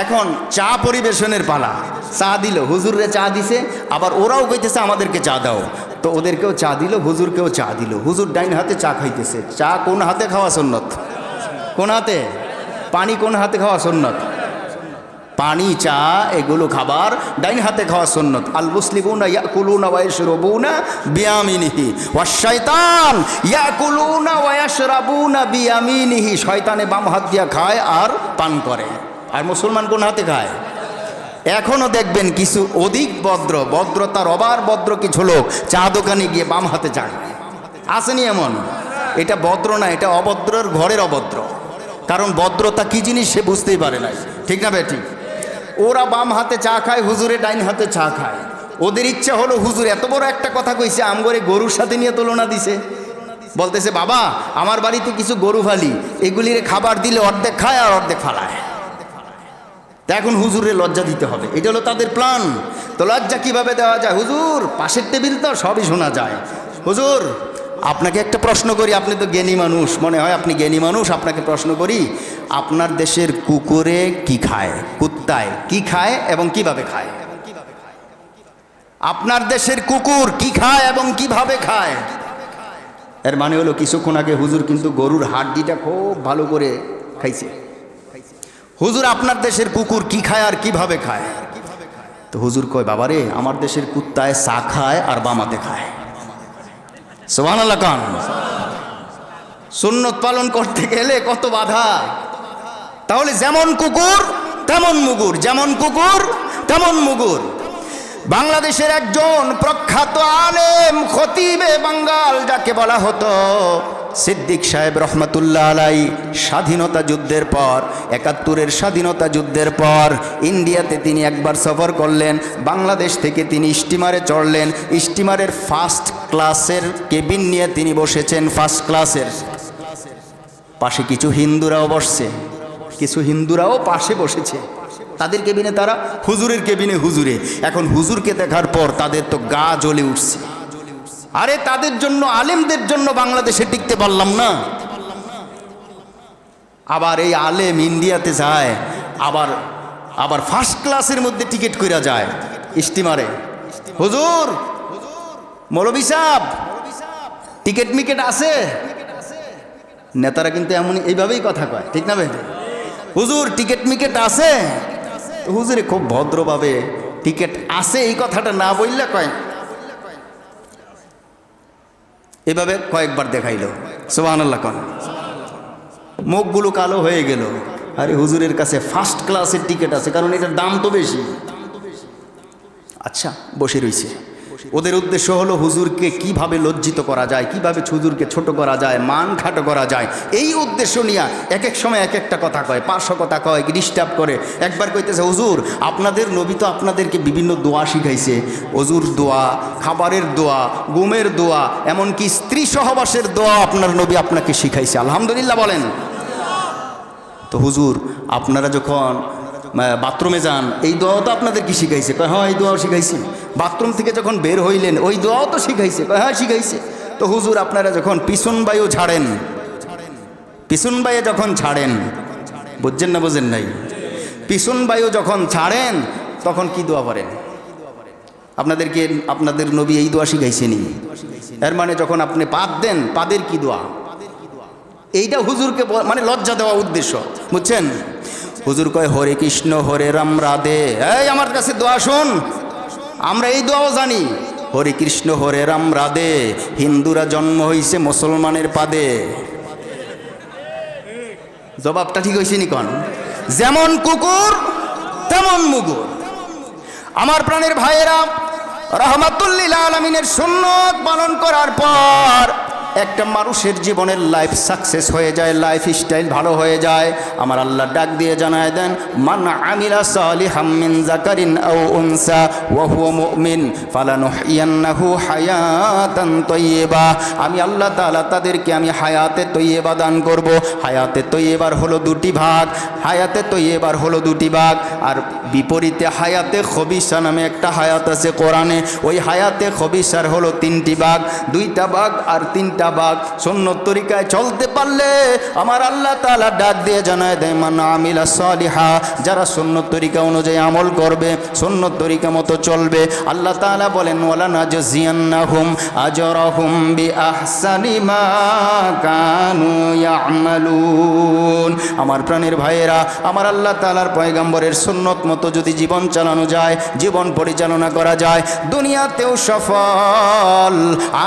[SPEAKER 1] এখন চা পরিবেশনের পালা। চা দিল, হুজুররে চা দিছে, আবার ওরাও কইতেছে আমাদেরকে চা দাও, তো ওদেরকেও চা দিল, হুজুরকেও চা দিল। হুজুর ডাইন হাতে চা খাইতেছে। চা কোন হাতে খাওয়া সুন্নত? কোন হাতে? পানি কোন হাতে খাওয়া সুন্নত? পানি, চা এগুলো খাবার ডাইন হাতে খাওয়া সুন্নত। আল মুসলিমুনা ইয়াকুলুনা ওয়া ইয়াশরাবুনা বিয়ামিনিহি ওয়াশ শাইতান ইয়াকুলুনা ওয়া ইয়াশরাবুনা বিয়ামিনিহি। শয়তানে বাম হাত দিয়া খায় আর পান করে, আর মুসলমান কোন হাতে খায়? এখনো দেখবেন কিছু অধিক ভদ্রতার অবার ভদ্র কিছু লোক চা দোকানে গিয়ে বাম হাতে চা খায়, আসেনি এমন? এটা ভদ্র না, এটা অভদ্রর ঘরের অভদ্র। কারণ ভদ্রতা কি জিনিস সে বুঝতেই পারে না, ঠিক না বেঠিক? ওরা বাম হাতে চা খায়, হুজুরে ডাইন হাতে চা খায়। ওদের ইচ্ছা হলো, হুজুর এত বড় একটা কথা কইছে, আমগরে গরুর সাথে নিয়ে তুলনা দিছে। বলতেছে, বাবা আমার বাড়িতে কিছু গরু ফালি, এগুলির খাবার দিলে অর্ধেক খায় আর অর্ধেক ফালায়। তা এখন হুজুরে লজ্জা দিতে হবে, এটা হলো তাদের প্ল্যান। তো লজ্জা কিভাবে দেওয়া যায়? হুজুর পাশের টেবিল তো সবই শোনা যায়। হুজুর আপনাকে একটা প্রশ্ন করি, আপনি তো জ্ঞানী মানুষ, মনে হয় আপনি জ্ঞানী মানুষ, আপনাকে প্রশ্ন করি, আপনার দেশের কুকুরে কি খায়, কুত্তায় কি খায় এবং কিভাবে খায়? আপনার দেশের কুকুর কি খায় এবং কিভাবে খায়? এর মানে হলো কিছুক্ষণ আগে হুজুর কিন্তু গরুর হাড্ডিটা খুব ভালো করে খাইছে। হুজুর আপনার দেশের কুকুর কি খায় আর কিভাবে খায়? তো হুজুর কয়, বাবারে আমার দেশের কুত্তায় চা খায় আর বামাতে খায়। সুবহানাল্লাহ কান। সুন্নত পালন করতে গেলে কত বাধা। তাহলে যেমন কুকুর তেমন মুগুর, যেমন কুকুর তেমন মুগুর। বাংলাদেশের একজন প্রখ্যাত আলেম, খতিবে বাঙ্গাল যাকে বলা হতো, সিদ্দিক সাহেব রহমতুল্লাহ আলাই, স্বাধীনতা যুদ্ধের পর, ৭১-এর স্বাধীনতা যুদ্ধের পর ইন্ডিয়াতে তিনি একবার সফর করলেন। বাংলাদেশ থেকে তিনি স্টিমারে চড়লেন। স্টিমারের ফার্স্ট ক্লাসের কেবিন নিয়ে তিনি বসেছেন, ফার্স্ট ক্লাসের পাশে কিছু হিন্দুরাও বসছে, কিছু হিন্দুরাও পাশে বসেছে তাদের কেবিনে, তারা হুজুরের কেবিনে হুজুরে। এখন হুজুরকে দেখার পর তাদের তো গা জ্বলে উঠছে। আরে তাদের জন্য, আলেমদের জন্য বাংলাদেশে টিকতে পারলাম না, আবার এই আলেম ইন্ডিয়াতে যায়, আবার ফার্স্ট ক্লাসের মধ্যে টিকিট কইরা যায় স্টিমারে। হুজুর, মৌলভী সাহেব টিকিট মিকেট আছে? নেতারা কিন্তু এমন এইভাবেই কথা কয়, ঠিক না ভাই? হুজুর টিকিট মিকেট আছে? হুজুরে খুব ভদ্রভাবে টিকিট আছে এই কথাটা না বললে কয়, এভাবে কয়েকবার দেখাইলো। সুবহানাল্লাহ কোন। মুখগুলো কালো হয়ে গেল। আরে হুজুরের কাছে ফার্স্ট ক্লাসের টিকিট আছে, কারণ এটার দাম তো বেশি। আচ্ছা বসে রইছে। ওদের উদ্দেশ্য হলো হুজুরকে কিভাবে লজ্জিত করা যায়, কিভাবে হুজুরকে ছোট করা যায়, মান খাটো করা যায়, এই উদ্দেশ্য নিয়ে এক এক সময় এক একটা কথা কয়, 500 কথা কয়, ডিস্টার্ব করে। একবার কইতেছে, হুজুর আপনাদের নবী তো আপনাদেরকে বিভিন্ন দোয়া শিখাইছে, অজুর দোয়া, খাবারের দোয়া, ঘুমের দোয়া, এমনকি স্ত্রী সহবাসের দোয়া আপনার নবী আপনাকে শিখাইছে, আলহামদুলিল্লাহ বলেন। তো হুজুর আপনারা যখন বাথরুমে যান এই দোয়াও তো আপনাদের কি শিখাইছে? কয় হ্যাঁ এই দোয়াও শিখাইছে। বাথরুম থেকে যখন বের হইলেন ওই দোয়াও তো শিখাইছে? কয় হ্যাঁ শিখাইছে। তো হুজুর আপনারা যখন পিছন বায়ু ছাড়েন, পিছন বায়ু যখন ছাড়েন, বুঝছেন না বোঝেন নাই? পিছন বায়ু যখন ছাড়েন তখন কি দোয়া করেন? আপনাদেরকে আপনাদের নবী এই দোয়া শিখাইছেনি? এর মানে যখন আপনি পাদ দেন, পাদের কি দোয়া? এইটা হুজুরকে মানে লজ্জা দেওয়া উদ্দেশ্য, বুঝছেন? হুজুর কয় হরে কৃষ্ণ হরে রাম রাধে, এই আমার কাছে দোয়া শোন, আমরা এই দোয়াও জানি, হরে কৃষ্ণ হরে রাম রাধে, হিন্দুরা জন্ম হইছে মুসলমানের পাদে। জবাবটা ঠিক হয়েছে নি কোন? যেমন কুকুর তেমন মুগুর। আমার প্রাণের ভাইয়েরা, রাহমাতুল্লিল আলামিনের সুন্নত পালন করার পর একটা মানুষের জীবনের লাইফ সাকসেস হয়ে যায়, লাইফ স্টাইল ভালো হয়ে যায়। আমার আল্লাহ ডাক দিয়ে জানায় দেন, মান আমিলা সালিহাম মিন যাকারিন আও উনসা ওয়া হুয়া মুমিন ফালানুহইয়ান্নাহু হায়াতান তাইয়্যিবা। আমি আল্লাহ তাআলা তাদেরকে আমি হায়াতে তাইয়্যিবা দান করব। হায়াতে তাইয়্যিবার হলো দুটি ভাগ, হায়াতে তাইয়্যিবার হলো দুটি ভাগ, আর বিপরীতে হায়াতে খবিসা নামে একটা হায়াত আছে কোরআনে। ওই হায়াতে খবিসার হলো তিনটি ভাগ, দুইটা ভাগ আর তিনটা ভাগ। সুন্নত তরিকায় চলতে পারলে আমার আল্লাহ তাআলা ডাক দিয়ে জানায় দেয়, মান আমিলা সালিহা, যারা সুন্নত তরিকা অনুযায়ী আমল করবে, সুন্নত তরিকা মতো চলবে, আল্লাহ তাআলা বলেন ওয়ালা নাজজিয়ান্নাহুম আজরাহুম বিআহসানি মা কানু ইয়ামালুন। আমার প্রাণের ভাইয়েরা, আমার আল্লাহ তাআলার পয়গম্বরের সুন্নত মতো যদি জীবন চালানো যায়, জীবন পরিচালনা করা যায়, দুনিয়াতেও সফল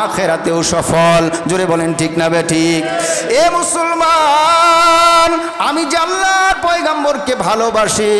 [SPEAKER 1] আখিরাতেও সফল। জোরে বলেন ঠিক না বে ঠিক? এ মুসলমান, আমি যে আল্লাহর পয়গম্বরকে ভালোবাসি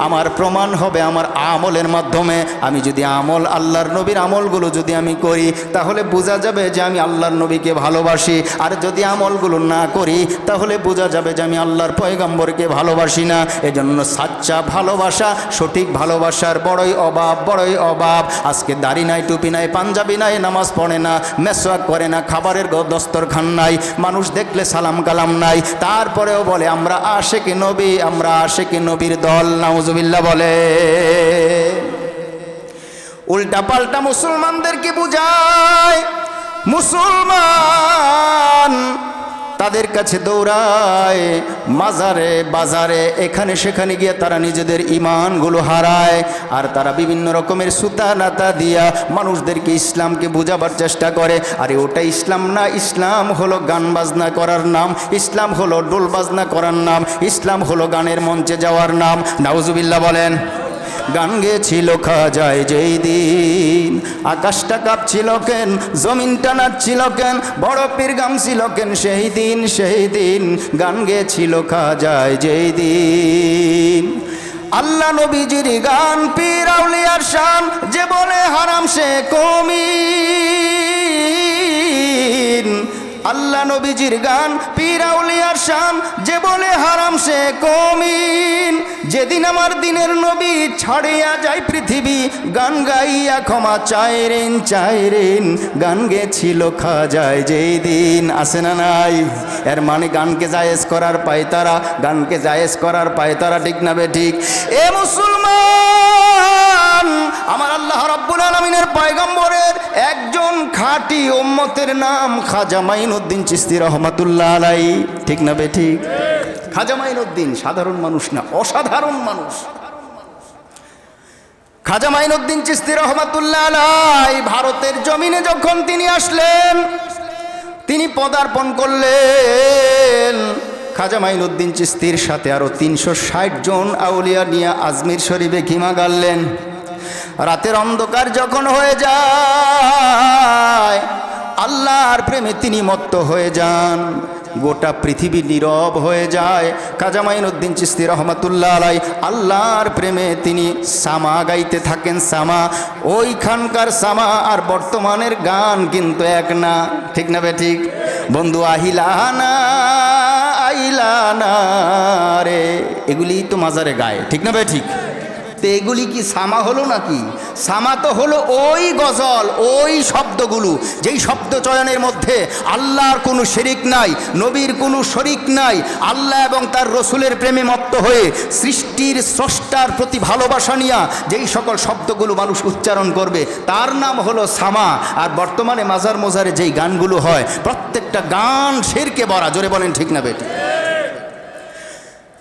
[SPEAKER 1] আমার প্রমাণ হবে আমার আমলের মাধ্যমে। আমি যদি আমল আল্লাহর নবীর আমলগুলো যদি আমি করি, তাহলে বোঝা যাবে যে আমি আল্লাহর নবীকে ভালোবাসি। আর যদি আমলগুলো না করি, তাহলে বোঝা যাবে যে আমি আল্লাহর পয়গম্বরকে ভালোবাসি না। এজন্য সাচ্চা ভালোবাসা, সঠিক ভালোবাসার বড়ই অভাব, বড়ই অভাব। আজকে দাড়ি নাই, টুপি নাই, পাঞ্জাবি নাই, নামাজ পড়ে না, মেসওয়াক করে না, খাবারের দস্তরখান নাই, মানুষ দেখলে সালাম কালাম নাই, তারপরেও বলে আমরা আশিকে নবী, আমরা আশিকে নবীর দল। নাউজুবিল্লাহ বলে। উল্টা পাল্টা মুসলমানদেরকে বুঝায়, মুসলমান তাদের কাছে দৌড়ায়, মাজারে বাজারে এখানে সেখানে গিয়ে তারা নিজেদের ইমানগুলো হারায়। আর তারা বিভিন্ন রকমের সুতা নাতা দিয়া মানুষদেরকে ইসলামকে বোঝাবার চেষ্টা করে। আরে ওটা ইসলাম না, ইসলাম হলো গান বাজনা করার নাম, ইসলাম হলো ডোল বাজনা করার নাম, ইসলাম হলো গানের মঞ্চে যাওয়ার নাম। নাউজুবিল্লাহ বলেন। গান গেছিল খাজায় যেই দিন, আকাশটা কাঁপছিল কেন, জমিনটা নাচছিল কেন, বড় পীর গামছিল কেন সেই দিন, সেই দিন গান গেছিল খাজায় যেই দিন। আল্লাহ নবীজির গান, পীর আউলিয়ার শান, যে বলে হারাম সে কমিন। আল্লাহ নবীজির গান, পীর আউলিয়ার শান, যে বলে হারাম সে কমিন। যেদিন আমার দিনের নবী ছাড়িয়া যায় পৃথিবী, গান গাইয়া ক্ষমা চাইরেন চাইরেন, গান গেছিল খাজায় যেই দিন। আসে না নাই? এর মানে গানকে জায়েজ করার পায়তারা, গানকে জায়েজ করার পায়তারা, ঠিক না বে ঠিক? এ মুসলমান, আমার আল্লাহ রাব্বুল আলামিনের পয়গম্বরের একজন খাঁটি উম্মতের নাম খাজা মাইনুদ্দিন চিশতি রহমাতুল্লাহ আলাইহি, ঠিক না বে ঠিক? খাজা মাইনুদ্দিন সাধারণ মানুষ না, অসাধারণ মানুষ। খাজা মাইনুদ্দিন চিশতি রহমাতুল্লাহ আলাইহি ভারতের জমিনে যখন তিনি আসলেন, তিনি পদার্পণ করলেন। খাজা মাইনুদ্দিন চিশতির সাথে আরো 360 জন আউলিয়া নিয়ে আজমির শরীফে খিমা গাড়লেন। রাতের অন্ধকার যখন হয়ে যায়, আল্লাহর প্রেমে তিনি মত্ত হয়ে যান, গোটা পৃথিবী নীরব হয়ে যায়। খাজা মাইনুদ্দিন চিশতি রহমাতুল্লাহ আলাইহি আল্লাহর প্রেমে তিনি সামা গাইতে থাকেন। সামা, ওইখানকার সামা আর বর্তমানের গান কিন্তু এক না, ঠিক না বে ঠিক? বন্ধু আহিলানা আইলানা রে, এগুলি তো মাজারে গায়, ঠিক না বে ঠিক? তো এগুলি কি সামা হলো নাকি? সামা তো হলো ওই গজল, ওই শব্দগুলো, যেই শব্দ চয়নের মধ্যে আল্লাহর কোনো শরিক নাই, নবীর কোনো শরিক নাই। আল্লাহ এবং তার রসুলের প্রেমে মত্ত হয়ে সৃষ্টির স্রষ্টার প্রতি ভালোবাসা নিয়া যেই সকল শব্দগুলো মানুষ উচ্চারণ করবে, তার নাম হলো সামা। আর বর্তমানে মাজার মোজারে যেই গানগুলো হয়, প্রত্যেকটা গান শিরকে ভরা। জোরে বলেন ঠিক না বেটি?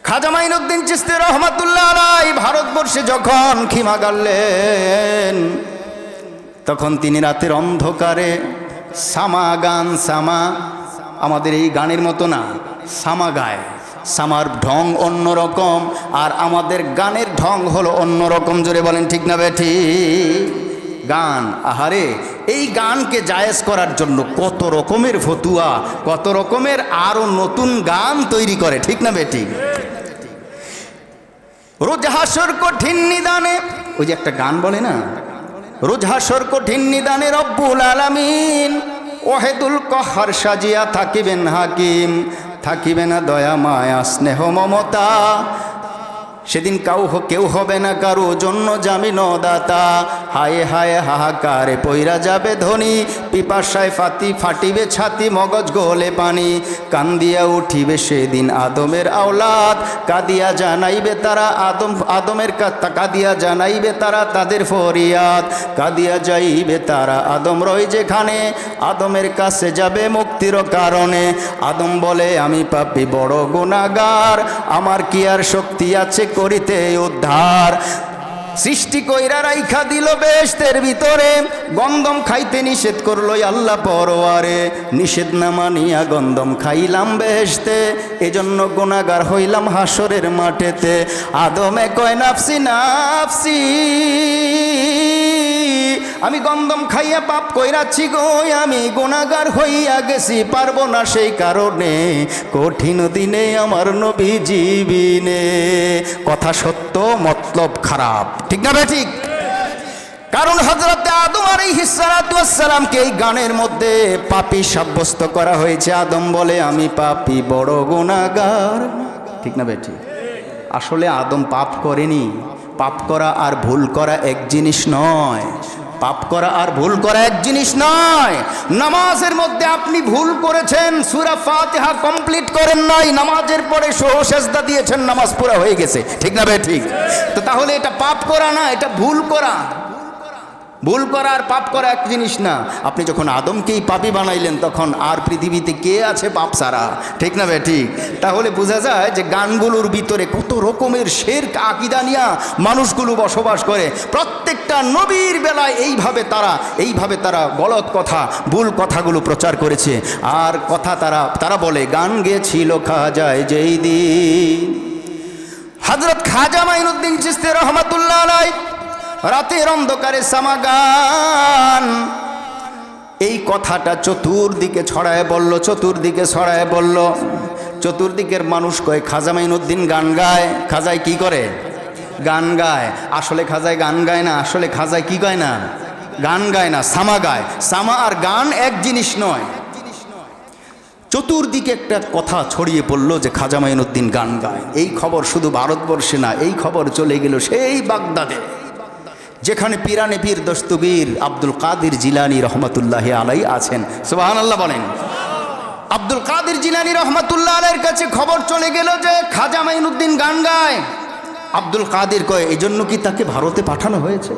[SPEAKER 1] খাজা মাইনুদ্দিন চিশতি রহমাতুল্লাহ আলাইহি ভারতবর্ষে যখন খিমা গাড়লেন, তখন তিনি রাতের অন্ধকারে সামা গান, সামা আমাদের এই গানের মতো না, সামা গায়। সামার ঢং অন্যরকম, আর আমাদের গানের ঢং হলো অন্যরকম। জোরে বলেন ঠিক না বেঠি? গান। আহারে, এই গানকে জায়েজ করার জন্য কত রকমের ফতুয়া, কত রকমের আরো নতুন গান তৈরি করে, ঠিক না বেঠিক? রোজ হাসর কঠিন নিদানে, ওই যে একটা গান বলে না, রোজ হাসর কঠিন নিদানে রব্বুল আলামিন ওয়াহিদুল কাহ্হার সাজিয়া থাকিবেন হাকিম, থাকিবে না দয়া মায়া স্নেহ মমতা, সেদিন কেউ হবে না কারো জন্য জামিনদাতা। হায় হায় হাহাকারে পইরা যাবে ধনী, পিপাসায় ফাটিবে ছাতি, মগজ গোলে পানি, কান্দিয়া উঠিবে সেদিন আদমের আওলাদ, কাঁদিয়া জানাইবে তারা আদমের কাঁদিয়া জানাইবে তারা তাদের ফরিয়াদ, কাঁদিয়া যাইবে তারা আদম রয় যেখানে, আদমের কাছে যাবে মুক্তির কারণে। আদম বলে আমি পাপী বড় গুনাহগার, আমার কি আর শক্তি আছে করিতে উদ্ধার। সৃষ্টি কইরা রাইখা দিল বেহেশতের ভিতরে, গন্ধম খাইতে নিষেধ করলো আল্লাহ পরওয়ারে, নিষেধ না মানিয়া গন্ধম খাইলাম বেহেশতে, এজন্য গুনাহগার হইলাম হাসরের মাঠেতে। আদমে কয় নাফসি নাফসি, আমি গন্ধম খাইয়া পাপ কইরাছি গো, আমি গুনাহগার হইয়া গেছি, পারবো না সেই কারণে কঠিন দিনে আমার নবী জীবিনে। কথা সত্য, মতলব খারাপ, ঠিক না বে ঠিক? কারণ হযরত আদম আলাইহিস সালাতু ওয়াস সালামকে এই গানের মধ্যে পাপী সাব্যস্ত করা হয়েছে। আদম বলে আমি পাপী বড় গুনাহগার, ঠিক না বে ঠিক? আসলে আদম পাপ করেনি। পাপ করা আর ভুল করা এক জিনিস নয়, পাপ করা আর ভুল করা এক জিনিস নয়। নামাজের মধ্যে আপনি ভুল করেছেন, সূরা ফাতিহা কমপ্লিট করেন নাই, নামাজের পরে সহ সেজদা দিয়েছেন, নামাজ পুরা হয়ে গেছে, ঠিক না বে ঠিক? তো তাহলে এটা পাপ করা না, এটা ভুল করা। ভুল করা আর পাপ করা এক জিনিস না। আপনি যখন আদমকেই পাপী বানাইলেন, তখন আর পৃথিবীতে কে আছে পাপ ছাড়া, ঠিক না বে ঠিক? তাহলে বোঝা যায় যে গানগুলোর ভিতরে কত রকমের শিরক আকীদা নিয়ে মানুষগুলো বসবাস করে। প্রত্যেকটা নবীর বেলায় এইভাবে তারা গলত কথা, ভুল কথাগুলো প্রচার করেছে। আর কথা তারা বলে গান গেছিল খাজায় যেই দিন। হযরত খাজা মাইনুদ্দিন চিশতি রহমাতুল্লাহ আলাইহি রাতের অন্ধকারে সামাগান, এই কথাটা চতুর্দিকে ছড়ায় বলল। চতুর্দিকের মানুষ কয় খাজা মাইনুদ্দিন গান গায়। খাজায় কি করে? গান গায়। আসলে খাজায় গান গায় না, আসলে খাজায় কি গায় না? গান গায় না, সামা গায়। সামা আর গান এক জিনিস নয়। চতুর্দিকে একটা কথা ছড়িয়ে পড়ল যে খাজা মাইনুদ্দিন গান গায়। এই খবর শুধু ভারতবর্ষে না, এই খবর চলে গেল সেই বাগদাদে, যেখানে পিরানে পীর দস্তগীর আব্দুল কাদের জিলানী রহমতুল্লাহ আলাইহি আছেন। সুবহানাল্লাহ বলেন। আব্দুল কাদের জিলানী রহমতুল্লাহ আলাইহির কাছে খবর চলে গেল যে খাজা মাইনুদ্দিন গান গায়। আব্দুল কাদের কয় এই জন্য কি তাকে ভারতে পাঠানো হয়েছে?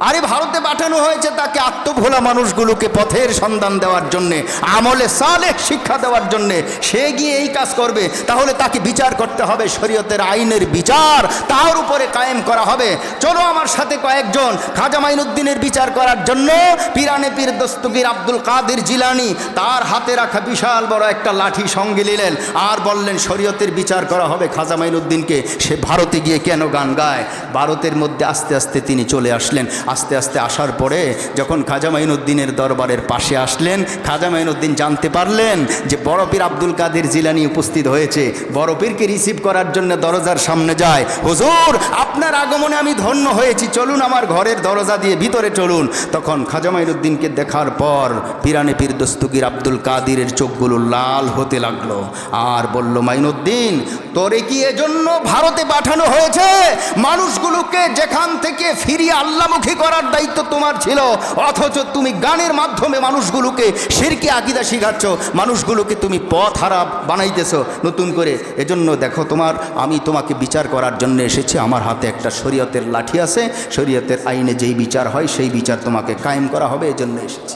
[SPEAKER 1] আরে ভারতে পাঠানো হয়েছে তাকে আত্মভোলা মানুষগুলোকে পথের সন্ধান দেওয়ার জন্যে, আমলে সালেহ শিক্ষা দেওয়ার জন্যে। সে গিয়ে এই কাজ করবে, তাহলে তাকে বিচার করতে হবে, শরীয়তের আইনের বিচার তার উপরে কায়েম করা হবে। চলো আমার সাথে কয়েকজন খাজা মাইনুদ্দিনের বিচার করার জন্য পিরানে পীর দস্তগীর আব্দুল কাদের জিলানী তার হাতে রাখা বিশাল বড় একটা লাঠি সঙ্গে নিলেন, আর বললেন শরীয়তের বিচার করা হবে খাজা মাইনুদ্দিনকে। সে ভারতে গিয়ে কেন গান গায়? ভারতের মধ্যে আস্তে আস্তে তিনি চলে আসলেন। আস্তে আস্তে আসার পরে যখন খাজা মাইনুদ্দিনের দরবারের পাশে আসলেন, খাজা মাইনুদ্দিন জানতে পারলেন যে বড় পীর আব্দুল কাদের জিলানী উপস্থিত হয়েছে। বড় পীরকে রিসিভ করার জন্য দরজার সামনে যায়। হুজুর, আপনার আগমনে আমি ধন্য হয়েছি, চলুন আমার ঘরের দরজা দিয়ে ভিতরে চলুন। তখন খাজা মাইনুদ্দিনকে দেখার পর পিরানে পীর দস্তগীর আব্দুল কাদেরের চোখগুলো লাল হতে লাগলো, আর বলল মাইনুদ্দিন, তোরে কি এজন্য ভারতে পাঠানো হয়েছে? মানুষগুলোকে যেখান থেকে ফিরিয়ে আল্লাহমুখী করার দায়িত্ব তোমার ছিল, অথচ তুমি গানের মাধ্যমে মানুষগুলোকে শিরকি আকীদা শিখাচ্ছ, মানুষগুলোকে তুমি পথ হারা বানাইতেছো নতুন করে। এজন্য দেখো আমি তোমাকে বিচার করার জন্য এসেছি। আমার হাতে একটা শরীয়তের লাঠি আছে, শরীয়তের আইনে যেই বিচার হয় সেই বিচার তোমাকে কায়েম করা হবে, এজন্য এসেছি।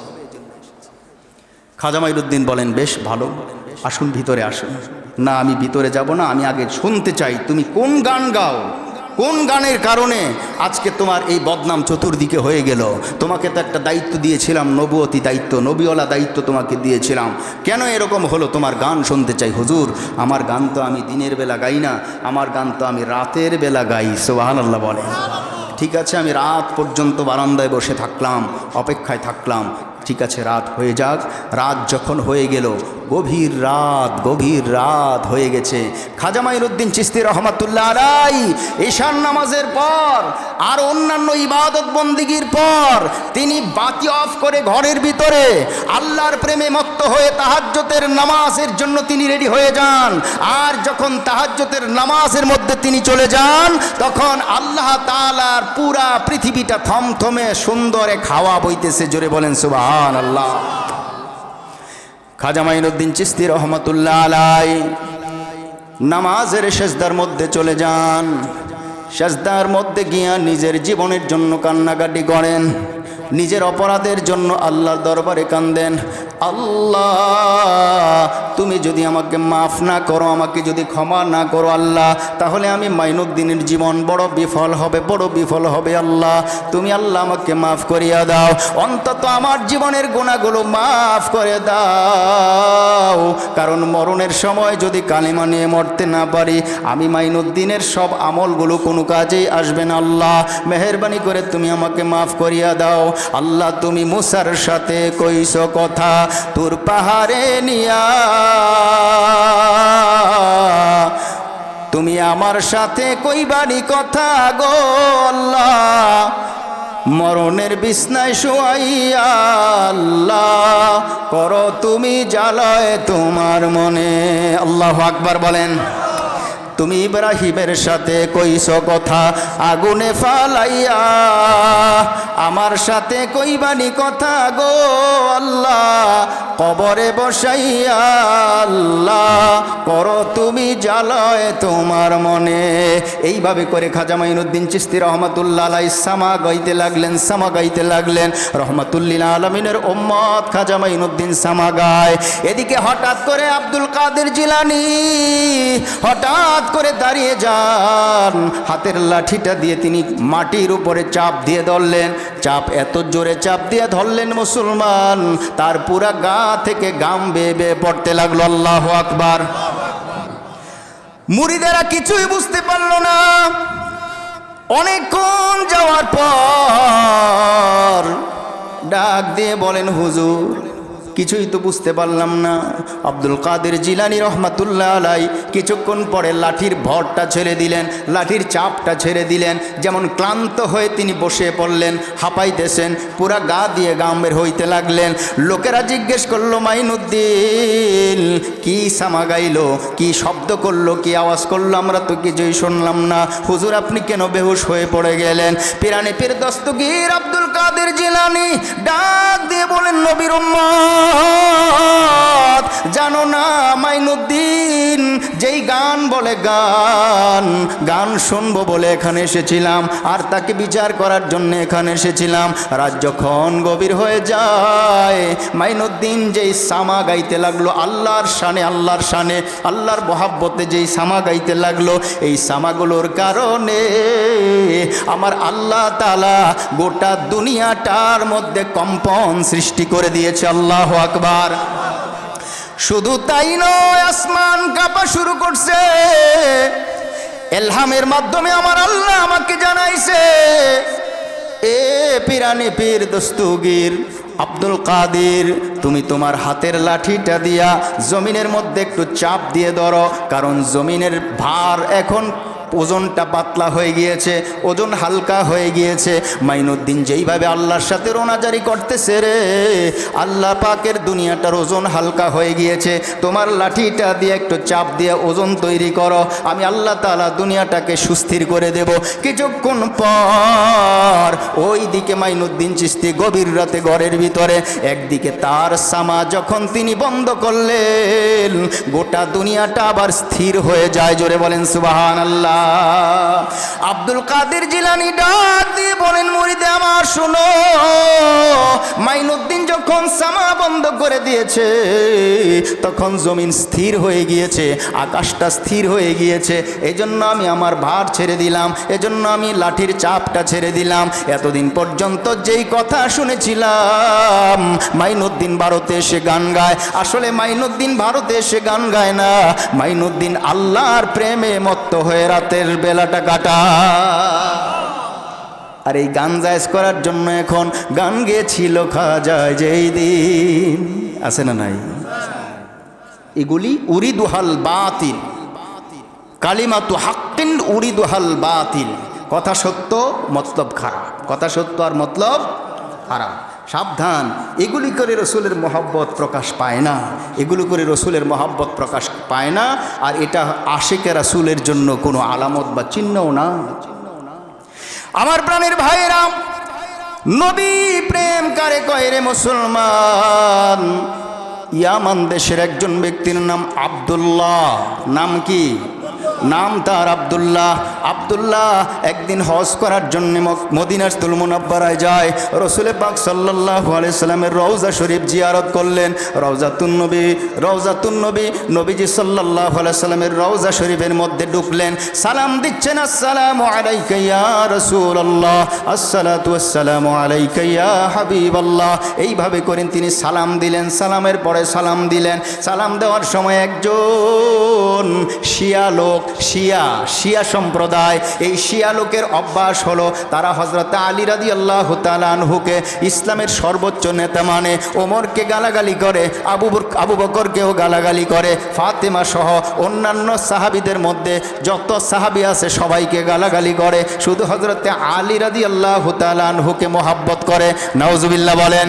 [SPEAKER 1] খাজা মাইনুদ্দিন বলেন বেশ ভালো, আসুন ভিতরে আসুন। না, আমি ভিতরে যাব না, আমি আগে শুনতে চাই তুমি কোন গান গাও, কোন গানের কারণে আজকে তোমার এই বদনাম চতুর্দিকে হয়ে গেল। তোমাকে তো একটা দায়িত্ব দিয়েছিলাম, নবুয়তি দায়িত্ব, নবীওয়ালা দায়িত্ব তোমাকে দিয়েছিলাম, কেন এরকম হলো? তোমার গান শুনতে চাই। হুজুর, আমার গান তো আমি দিনের বেলা গাই না, আমার গান তো আমি রাতের বেলা গাই। সুবহানাল্লাহ বলে। ঠিক আছে, আমি রাত পর্যন্ত বারান্দায় বসে থাকলাম, অপেক্ষায় থাকলাম। ঠিক আছে, রাত হয়ে যাক। রাত যখন হয়ে গেল, গভীর রাত হয়ে গেছে। খাজা মাইনুদ্দিন চিশতি রহমাতুল্লাহ আলাইহি ঈশান নামাজের পর আর অন্যান্য ইবাদত বন্দিগির পর তিনি বাতি অফ করে ঘরের ভিতরে আল্লাহর প্রেমে মত্ত হয়ে তাহাজ্জুদের নামাজের জন্য তিনি রেডি হয়ে যান। আর যখন তাহাজ্জুদের নামাজের মধ্যে তিনি চলে যান, তখন আল্লাহ তাআলার পুরা পৃথিবীটা থমথমে সুন্দর এক হাওয়া বইতেছে। জোরে বলেন সুবহানাল্লাহ। খাজা মাইনুদ্দিন চিশতি রহমাতুল্লাহ আলাইহি নামাজের সেজদার মধ্যে চলে যান। সেজদার মধ্যে গিয়া নিজের জীবনের জন্য কান্নাকাটি করেন, নিজের অপরাধের জন্য আল্লাহর দরবারে কান্দেন। আল্লাহ, তুমি যদি আমাকে মাফ না করো, আমাকে যদি ক্ষমা না করো আল্লাহ, তাহলে আমি মাইনুদ্দিনের জীবন বড় বিফল হবে আল্লাহ। তুমি আল্লাহ আমাকে মাফ করিয়া দাও, অন্তত আমার জীবনের গুনাহগুলো মাফ করে দাও। কারণ মরণের সময় যদি কালিমা নিয়ে মরতে না পারি, আমি মাইনুদ্দিনের সব আমলগুলো কোনো কাজেই আসবে না। আল্লাহ, মেহেরবানি করে তুমি আমাকে মাফ করিয়া দাও। আল্লাহ, তুমি মুসার সাথে কইস কথা তোর পাহাড়ে নিয়া, তুমি আমার সাথে কইবানি কথা গো আল্লাহ, মরণের বিছনায় শোয়াইয়া আল্লাহ, করো তুমি জ্বালায় তোমার মনে। আল্লাহু আকবার বলেন। তুমি ইব্রাহিমের সাথে কইস কথা আগুনে ফালাইয়া, আমার সাথে কইবানি কথা গো আল্লাহ, কবরে বসাইয়া আল্লাহ, করো তুমি জ্বালায় তোমার মনে। এইভাবে করে খাজা মাইনুদ্দিন চিশতি রহমাতুল্লাহ আলাইহি সামা গাইতে লাগলেন। রহমাতুল্লিল আলামিনের উম্মত খাজা মাইনুদ্দিন সামা গায়। এদিকে হঠাৎ করে আব্দুল কাদের জিলানী হঠাৎ করে দাঁড়িয়ে যান। হাতের লাঠিটা দিয়ে তিনি মাটির উপরে চাপ দিয়ে ধরলেন। এত জোরে চাপ দিয়ে ধরলেন মুসলমান, তার পুরা গা থেকে গাম বেয়ে বেয়ে পড়তে লাগলো। আল্লাহু আকবার। মুরিদেরা কিছুই বুঝতে পারলো না। অনেকক্ষণ যাওয়ার পর ডাক দিয়ে বলেন, হুজুর, কিছুই তো বুঝতে পারলাম না। আব্দুল কাদের জিলানী রহমাতুল্লাহ আলাইহি কিছুক্ষণ পরে লাঠির ভরটা ছেড়ে দিলেন, লাঠির চাপটা ছেড়ে দিলেন। যেমন ক্লান্ত হয়ে তিনি বসে পড়লেন, হাঁপাইতেছেন, পুরা গা দিয়ে গাম বের হইতে লাগলেন। লোকেরা জিজ্ঞেস করলো, মাইনুদ্দিন কি সামা গাইলো, কি শব্দ করলো, কি আওয়াজ করলো, আমরা তো কিছুই শুনলাম না। হুজুর, আপনি কেন বেহুশ হয়ে পড়ে গেলেন? পিরানি পীর দস্তগীর আব্দুল কাদের জিলানী ডাক দিয়ে বলেন, নবীর উম্মত, জানো না মাইনুদ্দিন যেই গান বলে গান শুনবো বলে এখানে এসেছিলাম, আর তাকে বিচার করার জন্য এখানে এসেছিলাম। রাত যখন গভীর হয়ে যায়, মাইনুদ্দিন যেই সামা গাইতে লাগলো আল্লাহর শানে, আল্লাহর মহাব্বতে যেই সামা গাইতে লাগলো, এই সামাগুলোর কারণে আমার আল্লাহ তাআলা গোটা দুনিয়াটার মধ্যে কম্পন সৃষ্টি করে দিয়েছে। আল্লাহু আকবার। শুধু তাই নয়, আসমান কাঁপা শুরু করছে। ইলহামের মাধ্যমে আমার আল্লাহ আমাকে জানাইছে, এ পিরানি পীর দস্তগীর আব্দুল কাদের, তুমি তোমার হাতের লাঠিটা দিয়া জমিনের মধ্যে একটু চাপ দিয়ে ধরো, কারণ জমিনের ভার এখন ওজনটা পাতলা হয়ে গিয়েছে, ওজন হালকা হয়ে গিয়েছে। মাইনুদ্দিন যেইভাবে আল্লাহর সাথে রোনাজারি করতেছে রে, আল্লাহ পাকের দুনিয়াটার ওজন হালকা হয়ে গিয়েছে। তোমার লাঠিটা দিয়ে একটু চাপ দিয়ে ওজন তৈরি করো, আমি আল্লাহ তাআলা দুনিয়াটাকে সুস্থির করে দেব। কিছুক্ষণ পর ওই দিকে মাইনুদ্দিন চিশতি গভীর রাতে ঘরের ভিতরে একদিকে তার সামা যখন তিনি বন্ধ করলেন, গোটা দুনিয়াটা আবার স্থির হয়ে যায়। জোরে বলেন সুবহানাল্লাহ। আব্দুল কাদের জিলানী ডাক দিয়ে বলেন, মুরিদে আমার শোনো, মাইনুদ্দিন যখন সামা বন্ধ করে দিয়েছে, তখন জমিন স্থির হয়ে গিয়েছে, আকাশটা স্থির হয়ে গিয়েছে। এজন্য আমি আমার ভার ছেড়ে দিলাম, এজন্য আমি লাঠির চাপটা ছেড়ে দিলাম। এতদিন পর্যন্ত যেই কথা শুনেছিলাম মাইনুদ্দিন ভারতে এসে গান গায়, আসলে মাইনুদ্দিন ভারতে এসে গান গায় না, মাইনুদ্দিন আল্লাহর প্রেমে মত্ত হয়ে রাতের বেলাটা কাটা। আর এই গান জায়েজ করার জন্য এখন গান গেছিল খাজা যেই দিন, আছে না নাই? এগুলি উরিদুহাল বাতিল, কালিমাতু হাক্কিন উরিদুহাল বাতিল। কথা সত্য, মতলব খারাপ, কথা সত্য আর মতলব খারাপ। সাবধান, এগুলি করে রসুলের মহব্বত প্রকাশ পায় না, এগুলি করে রসুলের মহব্বত প্রকাশ পায় না। আর এটা আশিকে রাসূলের জন্য কোনো আলামত বা চিহ্নও না। আমার প্রাণের ভাইয়েরা, নবী প্রেম কারে কয় রে মুসলমান? ইয়ামান দেশের একজন ব্যক্তির নাম আব্দুল্লাহ। নাম কি? নাম তার আব্দুল্লাহ। আব্দুল্লাহ একদিন হজ করার জন্য মদিনাতুল মুনাব্বারায় যায়। রসুল পাক সাল্লাল্লাহু আলাইহি সাল্লামের রওজা শরীফ জিয়ারত করলেন। রওজাতুন নবী, নবীজি সাল্লাল্লাহু আলাইহি সাল্লামের রওজা শরীফের মধ্যে ঢুকলেন, সালাম দিচ্ছেন, আসসালামু আলাইকা ইয়া রাসূলুল্লাহ, আসসালাতু ওয়াসসালামু আলাইকা ইয়া হাবিবাল্লাহ। এইভাবে করেন তিনি সালাম দিলেন, সালামের পরে সালাম দিলেন। সালাম দেওয়ার সময় একজন শিয়া লোক, শিয়া সম্প্রদায়, এই শিয়া লোকের অভ্যাস হলো তারা হযরত আলী রাদিয়াল্লাহু তাআলা আনহুকে ইসলামের সর্বোচ্চ নেতা মানে, ওমরকে গালাগালি করে, আবু বকরকেও গালাগালি করে, ফাতেমা সহ অন্যান্য সাহাবীদের মধ্যে যত সাহাবী আছে সবাইকে গালাগালি করে, শুধু হযরত আলী রাদিয়াল্লাহু তাআলা আনহুকে মহব্বত করে। নাউজুবিল্লাহ বলেন।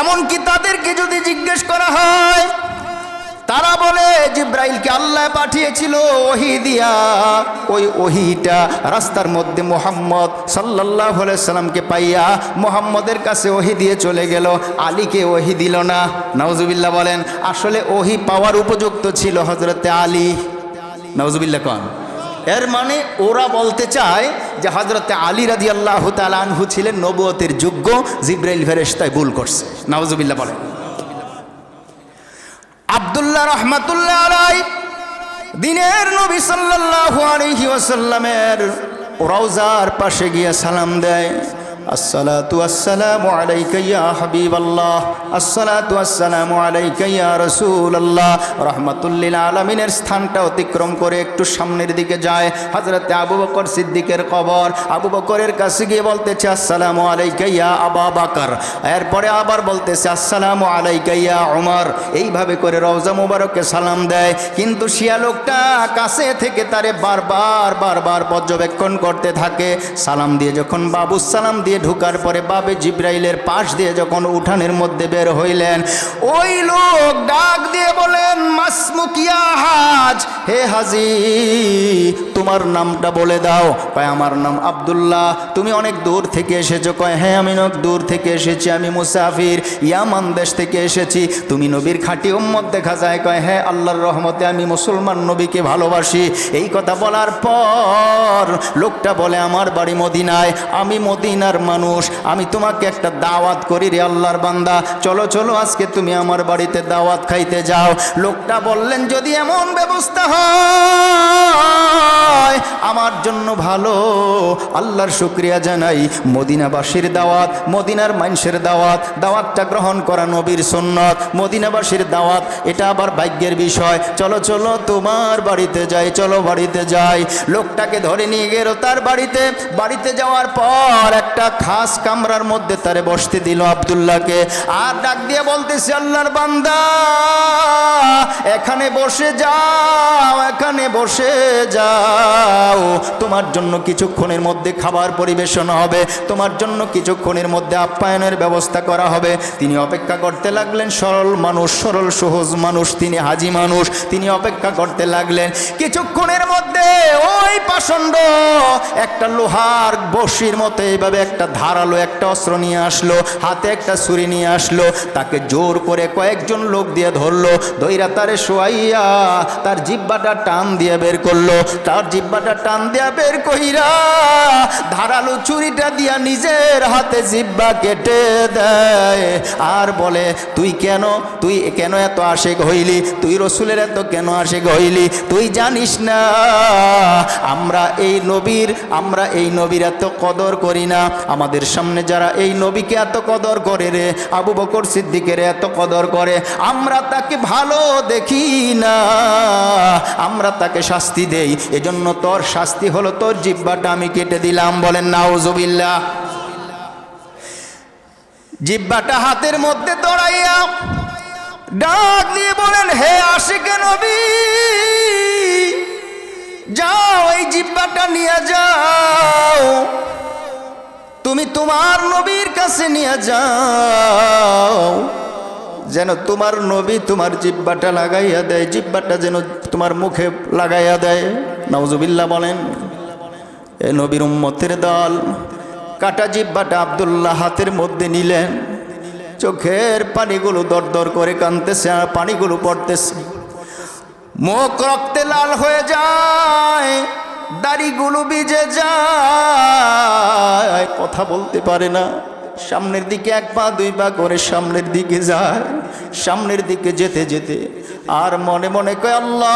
[SPEAKER 1] এমনকি তাদেরকে যদি জিজ্ঞেস করা হয়, তারা বলে জিব্রাইলকে আল্লাহ পাঠিয়েছিল ওহী দিয়া, ওই ওহীটা রাস্তার মধ্যে মুহাম্মদ সাল্লাল্লাহু আলাইহি সাল্লামকে পাইয়া মুহাম্মদের কাছে ওহী দিয়ে চলে গেল, আলীকে ওহী দিল না। নাউজুবিল্লাহ বলেন। আসলে ওহী পাওয়ার উপযুক্ত ছিল হযরতে আলী। নাউজুবিল্লাহ কোন? এর মানে ওরা বলতে চায় যে হযরতে আলী রাদিয়াল্লাহু তাআলা আনহু ছিলেন নবুয়তের যোগ্য, জিব্রাইল ফেরেশতায় ভুল করছে। নাউজুবিল্লাহ বলেন। আব্দুল্লাহ রহমাতুল্লাহ আলাইহি দিনের নবী সাল্লাল্লাহু আলাইহি ওয়াসাল্লামের রওজার পাশে গিয়ে সালাম দেয়, আসসালাতু ওয়াসসালামু আলাইকা ইয়া হাবিবাল্লাহ, আসসালাতু ওয়াসসালামু আলাইকা ইয়া রাসূলুল্লাহ। রাহমাতুল লিল আলামিনের স্থানটা অতিক্রম করে একটু সামনের দিকে যায়, হযরতে আবু বকর সিদ্দিকের কবর। আবু বকরের কাছে গিয়ে বলতেছে আসসালামু আলাইকা ইয়া আবা বকর, এরপরে আবার বলতেছে আসসালামু আলাইকা ইয়া উমর। এইভাবে করে রওজা মুবারকে সালাম দেয়। কিন্তু শিয়া লোকটা কাছে থেকে তারে বারবার পর্যবেক্ষণ করতে থাকে। সালাম দিয়ে যখন বাবু সালাম দিয়ে ঢুকার পরে বাবে জিব্রাইলের পাশ দিয়ে যখন উঠানের মধ্যে বের হইলেন, ওই লোক ডাক দিয়ে বলেন, মাসমুকিয়া হাজ, হে হাজি তোমার নামটা বলে দাও। কয় আমার নাম আব্দুল্লাহ। তুমি অনেক দূর থেকে এসেছো? কয় হ্যাঁ আমি অনেক দূর থেকে এসেছি, আমি মুসাফির, ইয়ামান দেশ থেকে এসেছি। তুমি নবীর খাঁটি উম্মত দেখা যায়? কয় হ্যাঁ আল্লাহর রহমতে আমি মুসলমান, নবীকে ভালোবাসি। এই কথা বলার পর লোকটা বলে আমার বাড়ি মদিনায়, আমি মদিনার মানুষ, আমি তোমাকে একটা দাওয়াত করি রে আল্লাহর বান্দা, চলো চলো আজকে তুমি আমার বাড়িতে দাওয়াত খাইতে যাও। লোকটা বললেন যদি এমন ব্যবস্থা হয় আমার জন্য ভালো, আল্লাহর শুকরিয়া জানাই। মদিনাবাসীর দাওয়াত, মদিনার মানুষের দাওয়াত, দাওয়াতটা গ্রহণ করা নবীর সুন্নত, মদিনাবাসীর দাওয়াত এটা আবার ভাগ্যের বিষয়। চলো চলো তোমার বাড়িতে যাই, চলো বাড়িতে যাই। লোকটাকে ধরে নিয়ে গেল তার বাড়িতে। বাড়িতে যাওয়ার পর একটা খাস কামরার মধ্যে তারে বসতে দিল আব্দুল্লাহকে, আর ডাক দিয়ে বলতেছে আল্লাহর বান্দা এখানে বসে যাও, এখানে বসে যাও, তোমার জন্য কিছুক্ষণের মধ্যে খাবার পরিবেশন হবে, তোমার জন্য কিছুক্ষণের মধ্যে আপ্যায়নের ব্যবস্থা করা হবে। তিনি অপেক্ষা করতে লাগলেন। সরল মানুষ, সরল সহজ মানুষ, তিনি হাজি মানুষ, তিনি অপেক্ষা করতে লাগলেন। কিছুক্ষণের মধ্যে ওই পাষণ্ড একটা লোহার বড়শির মতো এইভাবে একটা ধারালো একটা অস্ত্র নিয়ে আসলো, হাতে একটা ছুরি নিয়ে আসলো। তাকে জোর করে কয়েকজন লোক দিয়ে ধরলো, ধইরা তারে শোয়াইয়া তার জিহ্বাটা টান দিয়ে বের করলো। তার জিহ্বাটা টান দিয়া বের কইরা ধারালো ছুরিটা দিয়া নিজের হাতে জিহ্বা কেটে দেয়, আর বলে তুই কেন এত আশেক হইলি, তুই রসুলের এত কেন আশেক হইলি, তুই জানিস না আমরা এই নবীর নবীর, আমরা এই নবীর এত কদর করি না। আমাদের সামনে যারা এই নবীকে এত কদর করে রে, আবু বকর সিদ্দিকের এত কদর করে, আমরা তাকে ভালো দেখি না, আমরা তাকে শাস্তি দেই। এজন্য তোর শাস্তি হলো তোর জিহ্বাটা আমি কেটে দিলাম। বলেন নাউজুবিল্লাহ। জিহ্বাটা হাতের মধ্যে দড়াইয়া ডাক দিয়ে বলেন, হে আশিকে নবী, যাও এই জিহ্বাটা নিয়ে যাও, তুমি তোমার নবীর কাছে নিয়ে যাও, যেন তোমার নবী তোমার জিহ্বাটা লাগাইয়া দেয়, জিহ্বাটা যেন তোমার মুখে লাগাইয়া দেয়। নাউজুবিল্লাহ বলেন। এ নবীর উম্মতের দল কাটা জিহ্বাটা আব্দুল্লাহ হাতের মধ্যে নিলেন, চোখের পানিগুলো দরদর করে কাঁদতেছে, আর পানিগুলো পড়তেছে, মুখ রক্তে লাল হয়ে যায়, দাড়িগুলো ভিজে যায়, কথা বলতে পারে না। সামনের দিকে এক পা দুই পা করে সামনের দিকে যায়, সামনের দিকে যেতে যেতে আর মনে মনে কয়, আল্লাহ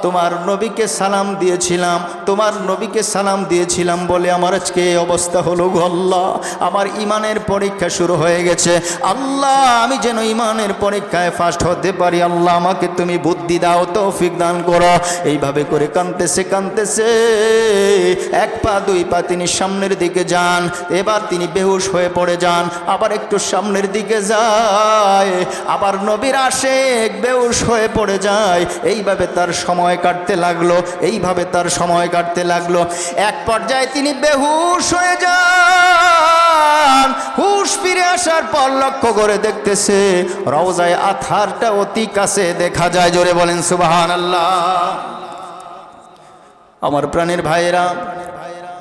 [SPEAKER 1] তোমার নবীকে সালাম দিয়েছিলাম, তোমার নবীকে সালাম দিয়েছিলাম বলে আমার আজকে এই অবস্থা হলো গো আল্লাহ। আমার ইমানের পরীক্ষা শুরু হয়ে গেছে আল্লাহ, আমি যেন ইমানের পরীক্ষায় ফার্স্ট হতে পারি, আল্লাহ আমাকে তুমি বুদ্ধি দাও, তৌফিক দান করো। এইভাবে করে কাঁদতেছে কাঁদতেছে, এক পা দুই পা তিনি সামনের দিকে যান, এবার তিনি বেহুশ হয়ে পড়ে যান, আবার একটু সামনের দিকে যায়, আবার নবীর আশেক বেহুশ হয়ে পড়ে যায়। এইভাবে তার সময় কাটতে লাগলো, এইভাবে তার সময় কাটতে লাগলো। এক পর্যায়ে তিনি বেহুশ হয়ে যান। হুশ ফিরে আসার পর লক্ষ্য করে দেখতেছে রওজায়ে আতহারটা অতি কাছে দেখা যায়। জোরে বলেন সুবহানাল্লাহ। আমার প্রাণের ভাইয়েরা,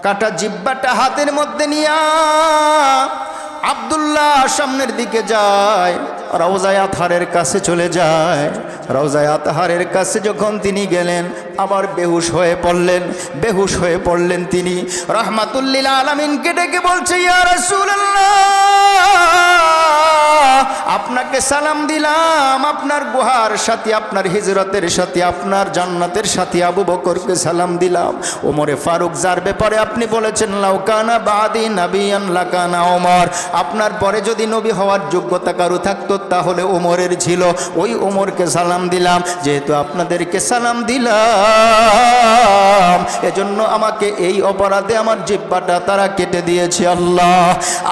[SPEAKER 1] কাটা জিহ্বাটা হাতের মধ্যে নিয়া আব্দুল্লাহ সামনের দিকে যায়, রওজায়ে আতহারের কাছে চলে যায়। রওজায়ে আতহারের কাছে যখন তিনি গেলেন, আবার বেহুশ হয়ে পড়লেন, বেহুশ হয়ে পড়লেন তিনি। রাহমাতুল লিল আলামিনকে ডেকে বলছে, ইয়া রাসূলুল্লাহ, আপনাকে সালাম দিলাম, আপনার গুহার সাথী, আপনার হিজরতের সাথী, আপনার জান্নাতের সাথী আবু বকরকে সালাম দিলাম। ওমরে ফারুক যার ব্যাপারে আপনি বলেছেন লাউকানা বাদি নাবিয়ান লাকানা ওমর, আপনার পরে যদি নবী হওয়ার যোগ্যতা কারো থাকতো তাহলে ওমরের ছিল, ওই ওমরকে সালাম দিলাম। যেহেতু আপনাদেরকে সালাম দিলাম, এজন্য আমাকে এই অপরাধে আমার জিহ্বাটা তারা কেটে দিয়েছে। আল্লাহ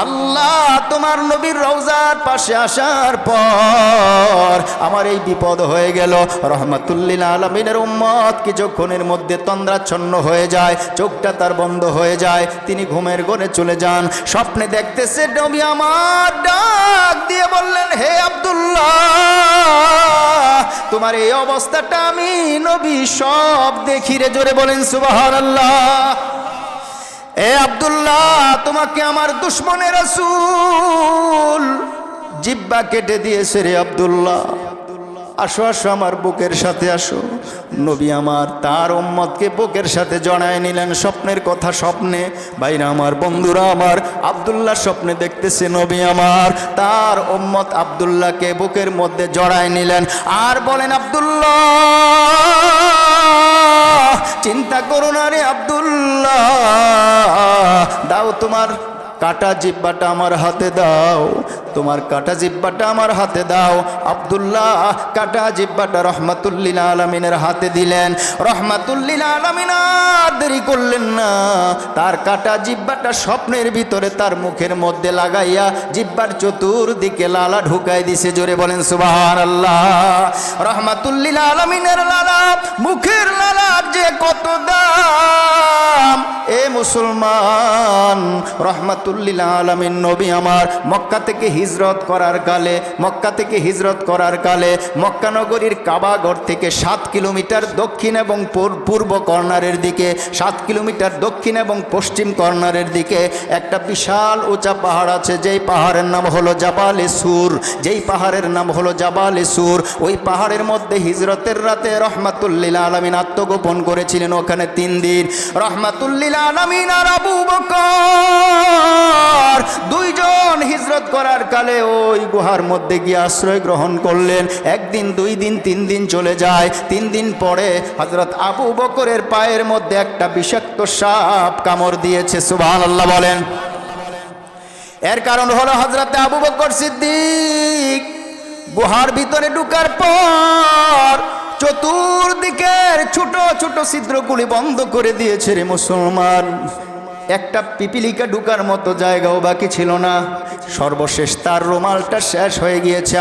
[SPEAKER 1] আল্লাহ, তোমার নবীর রওজার পাশে আসার পর আমার এই বিপদ হয়ে গেল। রহমাতুল লিল আলামিনের উম্মত কিছুক্ষণের মধ্যে তন্দ্রাচ্ছন্ন হয়ে যায়, চোখটা তার বন্ধ হয়ে যায়, তিনি ঘুমের ঘরে চলে যান। স্বপ্নে দেখতেছে নবী আমার, ডাক দিয়ে বললেন, হে আব্দুল্লাহ, তোমার এই অবস্থাটা আমি নবী সব দেখি রে। জোরে বলেন সুবহানাল্লাহ। এ আব্দুল্লাহ, তোমাকে আমার দুশমনের রাসূল জিহ্বা কেটে দিয়েছে রে আব্দুল্লাহ, আসো আসো আমার বুকের সাথে আসো। নবী আমার তার উম্মতকে বুকের সাথে জড়ায় নিলেন। স্বপ্নের কথা স্বপ্নে, ভাইরা আমার, বন্ধুরা আমার, আব্দুল্লাহ স্বপ্নে দেখতেছে নবী আমার তার উম্মত আব্দুল্লাহকে বুকের মধ্যে জড়ায় নিলেন, আর বলেন, আব্দুল্লাহ চিন্তা করো না রে আব্দুল্লাহ, দাও তোমার কাটা জিহ্বাটা আমার হাতে দাও, তোমার কাটা জিহ্বাটা আমার হাতে দাও। আব্দুল্লাহ কাটা জিহ্বাটা রহমাতুল লিল আলামিনের হাতে দিলেন। রহমাতুল লিল আলামিন আর দেরি করলেন না, তার কাটা জিহ্বাটা স্বপ্নের ভিতরে তার মুখের মধ্যে লাগাইয়া জিহ্বার চতুর্দিকে লালা ঢুকাই দিছে। জোরে বলেন সুবহানাল্লাহ। রহমাতুল লিল আলামিনের লালা, মুখের লালার যে কত দাম এ মুসলমান। রহমাতুল লিল আলামিন নবী আমার মক্কা থেকে হিজরত করার কালে, মক্কা থেকে হিজরত করার কালে মক্কা নগরীর কাবাগর থেকে 7 কিলোমিটার দক্ষিণ এবং পূর্ব কর্নারের দিকে, 7 কিলোমিটার দক্ষিণ এবং পশ্চিম কর্নারের দিকে একটা বিশাল উঁচা পাহাড় আছে, যেই পাহাড়ের নাম হলো জাবালে সুর, যেই পাহাড়ের নাম হলো জাবালে সুর। ওই পাহাড়ের মধ্যে হিজরতের রাতে রহমাতুল লিল আলামিন আত্মগোপন করেছিলেন ওখানে 3 দিন। রহমাতুল লিল আলামিন আলামিন আর আবু বকর দুইজন হিজরত করার কালে ওই গুহার মধ্যে গিয়ে আশ্রয় গ্রহণ করলেন। একদিন, 2 দিন, 3 দিন চলে যায়। 3 দিন পরে হযরত আবু বকরের পায়ের মধ্যে একটা বিষাক্ত সাপ কামড় দিয়েছে। সুবহানাল্লাহ বলেন। এর কারণ হলো হযরত আবু বকর সিদ্দিক গুহার ভিতরে ঢোকার পর চতুর্দিকের ছোট ছোট ছিদ্রগুলি বন্ধ করে দিয়েছে রে মুসলমান। একটা পিপিলিকা ঢুকার মতো জায়গাও বাকি ছিল না। সর্বশেষ তার রুমালটা শেষ হয়ে গিয়েছে,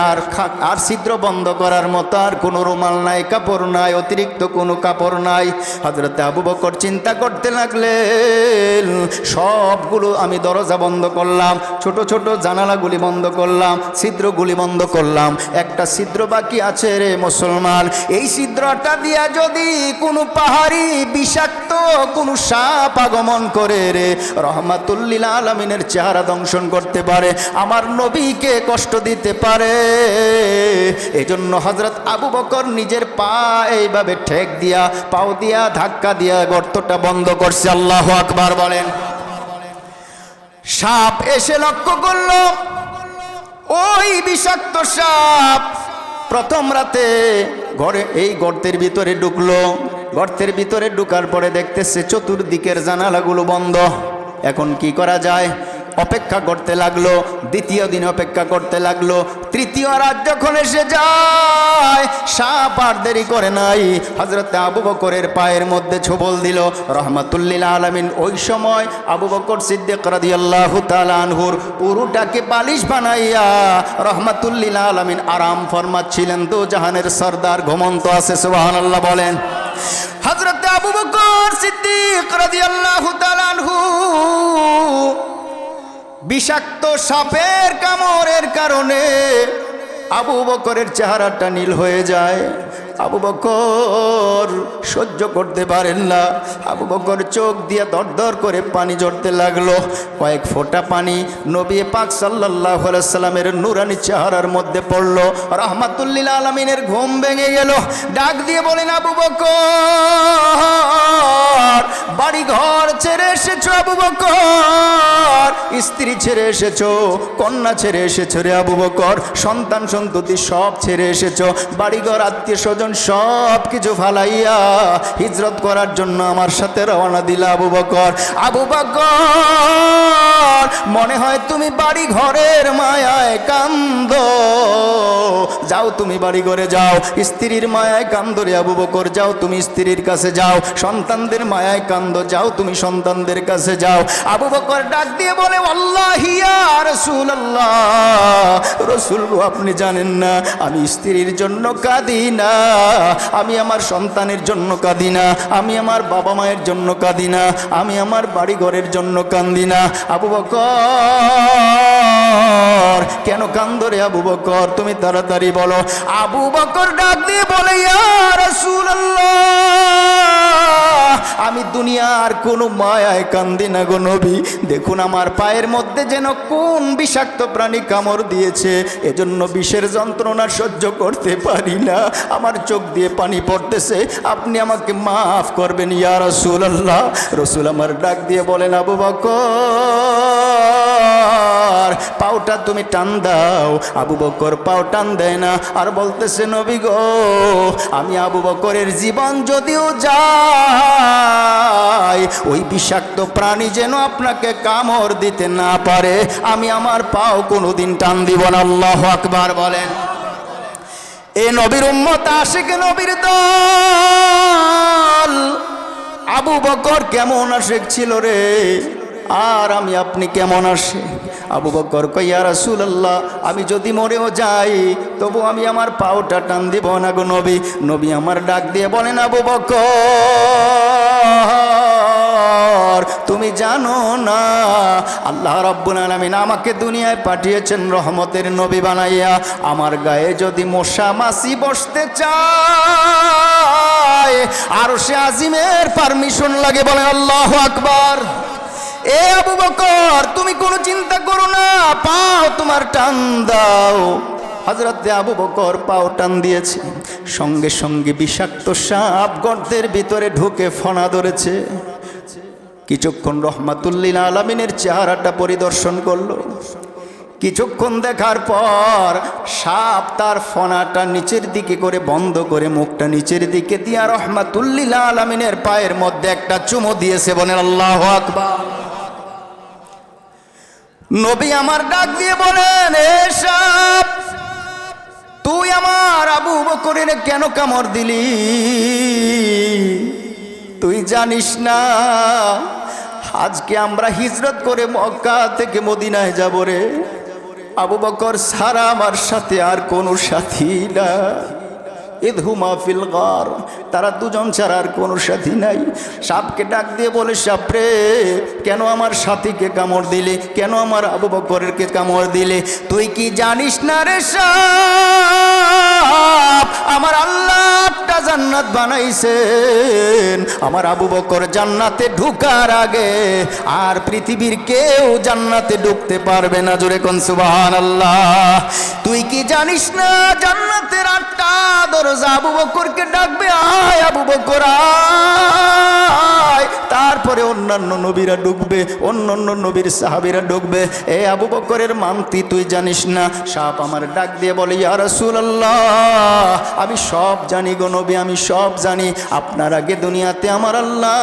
[SPEAKER 1] আর ছিদ্র বন্ধ করার মতো আর কোনো রুমাল নাই, কাপড় নাই, অতিরিক্ত কোনো কাপড় নাই। হযরত আবু বকর চিন্তা করতে লাগলেন, সবগুলো আমি দরজা বন্ধ করলাম, ছোট ছোট জানালাগুলি বন্ধ করলাম, ছিদ্রগুলি বন্ধ করলাম, একটা ছিদ্র বাকি আছে রে মুসলমান। এই ছিদ্রটা দিয়া যদি কোনো পাহাড়ি বিষাক্ত কোনো সাপ আগমন করে রে রহমাতুল লিল আলামিনের চেহারা দংশন করতে পারে, আমার নবীকে কষ্ট দিতে পারে। এজন্য হযরত আবু বকর নিজের পা এইভাবে ঠেক দিয়া, পাও দিয়া ধাক্কা দিয়া গর্তটা বন্ধ করছে। আল্লাহু আকবার বলেন। সাপ এসে লক্ষ্য করল, ওই বিষাক্ত সাপ প্রথম রাতে ঘরে এই গর্তের ভিতরে ঢুকলো। গর্তের ভিতরে ঢুকার পরে দেখতেছে চতুর্দিকের জানালাগুলো বন্ধ। এখন কি করা যায়? অপেক্ষা করতে লাগলো। দ্বিতীয় দিন অপেক্ষা করতে লাগলো। তৃতীয় রাত যখন এসে যায়, সাপ আর দেরি করে নাই, হযরত আবু বকরের পায়ের মধ্যে ছোবল দিল। রহমাতুল লিল আলামিন ওই সময় আবু বকর সিদ্দিক রাদিয়াল্লাহু তাআলা আনহুর পুরোটাকে বালিশ বানাইয়া রহমাতুল লিল আলামিন আরাম ফরমাচ্ছিলেন। দো জাহানের সরদার ঘুমন্ত আছে। সুবহানাল্লাহ বলেন। হযরত আবু বকর সিদ্দিক রাদিয়াল্লাহু তাআলা আনহু বিষাক্ত সাপের কামড়ের কারণে আবু বকরের চেহারাটা নীল হয়ে যায়। আবু বকর সহ্য করতে পারেন না। আবু বকর চোখ দিয়ে দরদর করে পানি ঝরতে লাগলো। কয়েক ফোঁটা পানি নবী পাক সাল্লাল্লাহু আলাইহি সাল্লামের নূরানি চেহারার মধ্যে পড়লো। রহমাতুল লিল আলামিনের ঘুম ভেঙে গেল। ডাক দিয়ে বলেন, আবু বকর বাড়ি ঘর ছেড়ে এসেছো? আবু বকর স্ত্রী ছেড়ে এসেছো, কন্যা ছেড়ে এসেছো রে আবু বকর, সন্তান সন্ততি সব ছেড়ে এসেছো, বাড়িঘর আত্মীয় স্বজন সব কিছু ফালাইয়া হিজরত করার জন্য আমার সাথে রওনা দিলা আবু বকর। আবু বকর মনে হয় তুমি বাড়ি ঘরের মায়ায় কান্দো, যাও তুমি বাড়ি ঘরে যাও। স্ত্রীর মায়ায় কান্দো রে আবু বকর, যাও তুমি স্ত্রীর কাছে যাও। সন্তানদের মায়ায় কান্দো, যাও তুমি সন্তানদের কাছে যাও। আবু বকর ডাক দিয়ে বলে, আল্লাহি ইয়া রাসূলুল্লাহ, রাসূল গো আপনি জানেন না আমি স্ত্রীর জন্য কাঁদি না, আমি আমার সন্তানের জন্য কাঁদি না, আমি আমার বাবা মায়ের জন্য কাঁদি না, আমি আমার বাড়ি ঘরের জন্য কাঁদি না। আবু বকর কেন কান্দো রে আবু বকর, তুমি তাড়াতাড়ি বলো। আবু বকর ডাক দিয়ে বলে, ইয়া রাসূলুল্লাহ আমি দুনিয়ার কোনো মায়ায় কান্দি না গো নবী, দেখুন আমার পায়ের মধ্যে যেন কোন বিষাক্ত প্রাণী কামড় দিয়েছে, এজন্য বিষের যন্ত্রণা সহ্য করতে পারি না, আমার চোখ দিয়ে পানি পড়তেছে, আপনি আমাকে মাফ করবেন ইয়া রাসূলুল্লাহ। রাসূল আমার ডাক দিয়ে বলেন, আবু বকর পাওটা তুমি টান দাও। আবু বকর পাও টান দেয় না, আর বলতেছে, নবী গো আমি আবু বকরের জীবন যদিও যায়, ওই বিষাক্ত প্রাণী যেন আপনাকে কামড় দিতে না পারে, আমি আমার পাও কোনোদিন টান দিব না। আল্লাহু আকবার বলেন। এ নবীর উম্মত আশিক নবীর দল। আবু বকর কেমন আশিক ছিল রে, আর আমি আপনি কেমন আশিক? আবু বকর কয়, ইয়া রাসূলুল্লাহ আমি যদি মরেও যাই তবু আমি আমার পাওটা টান দিব না গো নবী। নবী আমার ডাক দিয়ে বলেন, আবু বকর তুমি জানো না আল্লাহ রাব্বুল আলামিন আমাকে দুনিয়ায় পাঠিয়েছেন রহমতের নবী বানাইয়া, আমার গায়ে যদি মশা মাছি বসতে চায় আরশে আজিমের পারমিশন লাগে। বলেন আল্লাহু আকবার। এ আবু বকর তুমি কোনো চিন্তা করো না, পাও তোমার টান দাও। হযরত আবু বকর পাও টান দিয়েছে, সঙ্গে সঙ্গে বিষাক্ত সাপ গর্তের ভিতরে ঢুকে ফনা ধরেছে। কিছুক্ষণ রহমাতুল্লিল আলামিনের চেহারাটা পরিদর্শন করলো। কিছুক্ষণ দেখার পর সাপ তার ফনাটা নিচের দিকে করে বন্ধ করে মুখটা নিচের দিকে দিয়া রহমাতুল্লিল আলামিনের পায়ের মধ্যে একটা চুমু দিয়েছে। বলেন আল্লাহু আকবার। নবী আমার ডাক দিয়ে বলেন, এ সাপ, তুই আমার আবু বকরের কেন কামড় দিলি? তুই জানিস না আজকে আমরা হিজরত করে মক্কা থেকে মদিনায় যাব রে। আবু বকর ছাড়া আমার সাথে আর কোনো সাথী না। ইদহুমা ফিল গার, তারা দুজন ছাড়া আর কোনো সাথী নাই। সাপকে ডাক দিয়ে বলে, সাপ রে, কেন আমার সাথীকে কামড় দিলে? কেন আমার আবু বকরকে কামড় দিলে? তুই কি জানিস না রে সাপ, আমার আল্লাহ একটা জান্নাত বানাইছেন। আমার আবু বকর জান্নাতে ঢুকার আগে আর পৃথিবীর কেউ জান্নাতে ঢুকতে পারবে না। জোরে কোন সুবহানাল্লাহ। তুই কি জানিস না জান্নাতের 8টা দরজা? আবু বকরকে ডাকবে, আয় আবু বকর আয়। তারপরে অন্যান্য নবীরা ঢুকবে, অন্যান্য নবীর সাহাবীরা ঢুকবে। এ আবু বকরের মানতি তুই জানিস না? সাপ আমার ডাক দিয়ে বলে, ইয়া রাসূলুল্লাহ, আমি সব জানি গো নবী, আমি সব জানি। আপনার আগে দুনিয়াতে আমার আল্লাহ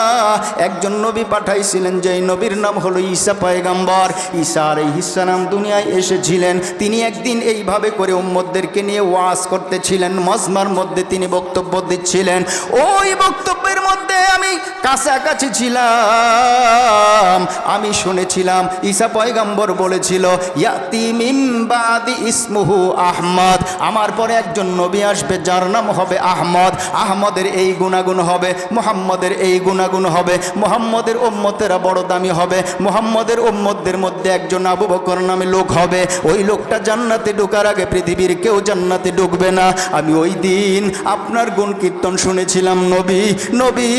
[SPEAKER 1] একজন নবী পাঠাইছিলেন, যেই নবীর নাম হলো ঈসা পয়গম্বর। ঈসা আলাইহিস সালাম দুনিয়ায় এসেছিলেন। তিনি একদিন এইভাবে করে উম্মতদেরকে নিয়ে ওয়াজ করতেছিলেন, মজমার মধ্যে তিনি বক্তব্য দিচ্ছিলেন। ওই বক্তব্যের মধ্যে আমি কাছাকাছি ছিলাম, আমি শুনেছিলাম ঈসা পয়গম্বর বলেছিল, ইয়াতি মিন বাদি ইসমুহু আহমদ, আমার পরে একজন নবী আসবে যার নাম হবে আহমদ। আহমদের এই গুণাগুণ হবে, মুহাম্মদের এই গুণাগুণ হবে। মুহাম্মদের উম্মতেরা বড় দামি হবে। মুহাম্মদের উম্মতদের মধ্যে একজন আবু বকর নামে লোক হবে। ওই লোকটা জান্নাতে ঢোকার আগে পৃথিবীর কেউ জান্নাতে ঢুকবে না। আমি ওই দিন আপনার গুণ কীর্তন শুনেছিলাম নবী, নবী।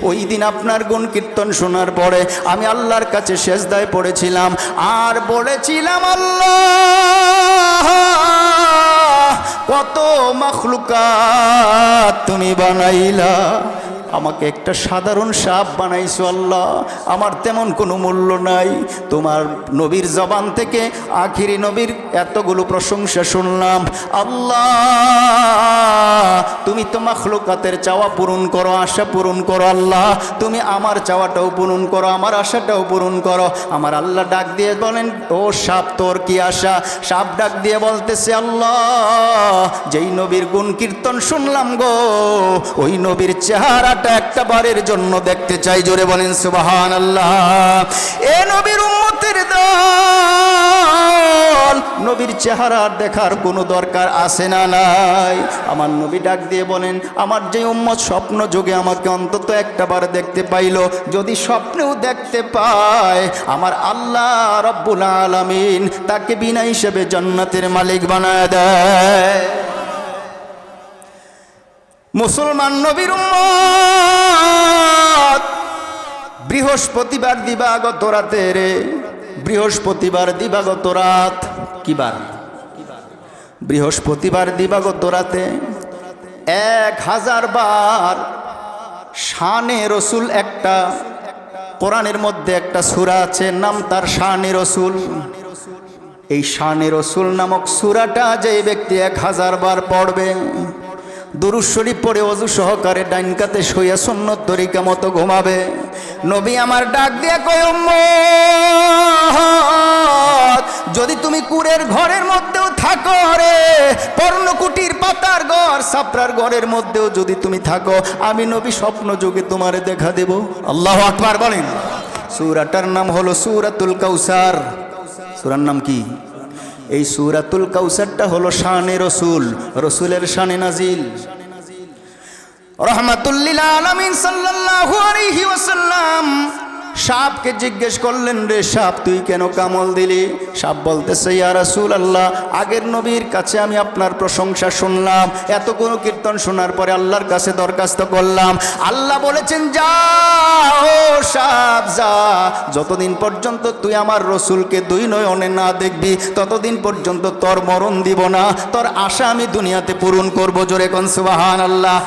[SPEAKER 1] ওই দিন আপনার গুণ কীর্তন শোনার পরে আমি আল্লাহর কাছে সেজদায় পড়েছিলাম আর বলেছিলাম, আল্লাহ, কত মাখলুকাত তুমি বানাইলা, আমাকে একটা সাধারণ সাপ বানাইছো আল্লাহ। আমার তেমন কোনো মূল্য নাই। তোমার নবীর জবান থেকে আখিরি নবীর এতগুলো প্রশংসা শুনলাম। আল্লাহ, তুমি তো মাখলুকাতের চাওয়া পূরণ করো, আশা পূরণ করো। আল্লাহ, তুমি আমার চাওয়াটাও পূরণ করো, আমার আশাটাও পূরণ করো। আমার আল্লাহ ডাক দিয়ে বলেন, ও সাপ, তোর কি আশা? সাপ ডাক দিয়ে বলতেছে, আল্লাহ, যেই নবীর গুণ কীর্তন শুনলাম গো, ওই নবীর চেহারা একটা বারের জন্য দেখতে চাই। জোরে বলেন সুবহানাল্লাহ। এ নবীর উম্মতের দল, নবীর চেহারা দেখার কোনো দরকার আছে না নাই? আমার নবী ডাক দিয়ে বলেন, আমার যে উম্মত স্বপ্ন যোগে আমাকে অন্তত একটা বার দেখতে পাইল, যদি স্বপ্নেও দেখতে পায়, আমার আল্লাহ রব্বুল আলামিন তাকে বিনা হিসেবে জান্নাতের মালিক বানায় দেয়। মুসলমান নবীর উম্মত, বৃহস্পতিবার দিবাগত রাতে রে, বৃহস্পতিবার দিবাগত রাত, কি বার? বৃহস্পতিবার দিবাগত রাতে 1000 বার শানে রসুল, একটা কোরআনের মধ্যে একটা সূরা আছে, নাম তার শানে রসুল। এই শানে রসুল নামক সূরাটা যে ব্যক্তি 1000 বার পড়বে, দুরূদ শরীফ পড়ে ওযু সহকারে ডাইন কাতে শুইয়া সুন্নত তরিকা মতো ঘুমাবে, নবী আমার ডাক দিয়ে কয়, উম্মত, যদি তুমি কুরের ঘরের মধ্যেও থাকো রে, পর্ণকুটির পাতার ঘর, ছাপড়ার ঘরের মধ্যেও যদি তুমি থাকো, আমি নবী স্বপ্ন যোগে তোমারে দেখা দেব। আল্লাহু আকবার বলেন। সূরাটার নাম হলো সূরাতুল কাউসার। সূরার নাম কি? এই সূরাতুল কাউসারটা হলো শানে রসুল, রসুলের শানে নাজিল। রহমাতুল লিল আলামিন সাল্লাল্লাহু আলাইহি ওয়াসাল্লাম সাপকে জিজ্ঞেস করলেন, রে সাপ তুই কেন কামড় দিলি? সাপ বলতেছে, ইয়া রাসূলুল্লাহ, আগের নবীর কাছে আমি আপনার প্রশংসা শুনলাম, এতগুলো কীর্তন শোনার পরে আল্লাহর কাছে দরখাস্ত করলাম। আল্লাহ বলেছেন, যা ও সাপ যা, যতদিন পর্যন্ত তুই আমার রসুলকে দুই নয়নে না দেখবি ততদিন পর্যন্ত তোর মরণ দিব না, তোর আশা আমি দুনিয়াতে পূরণ করব। জোরে কোন সুবহানাল্লাহ।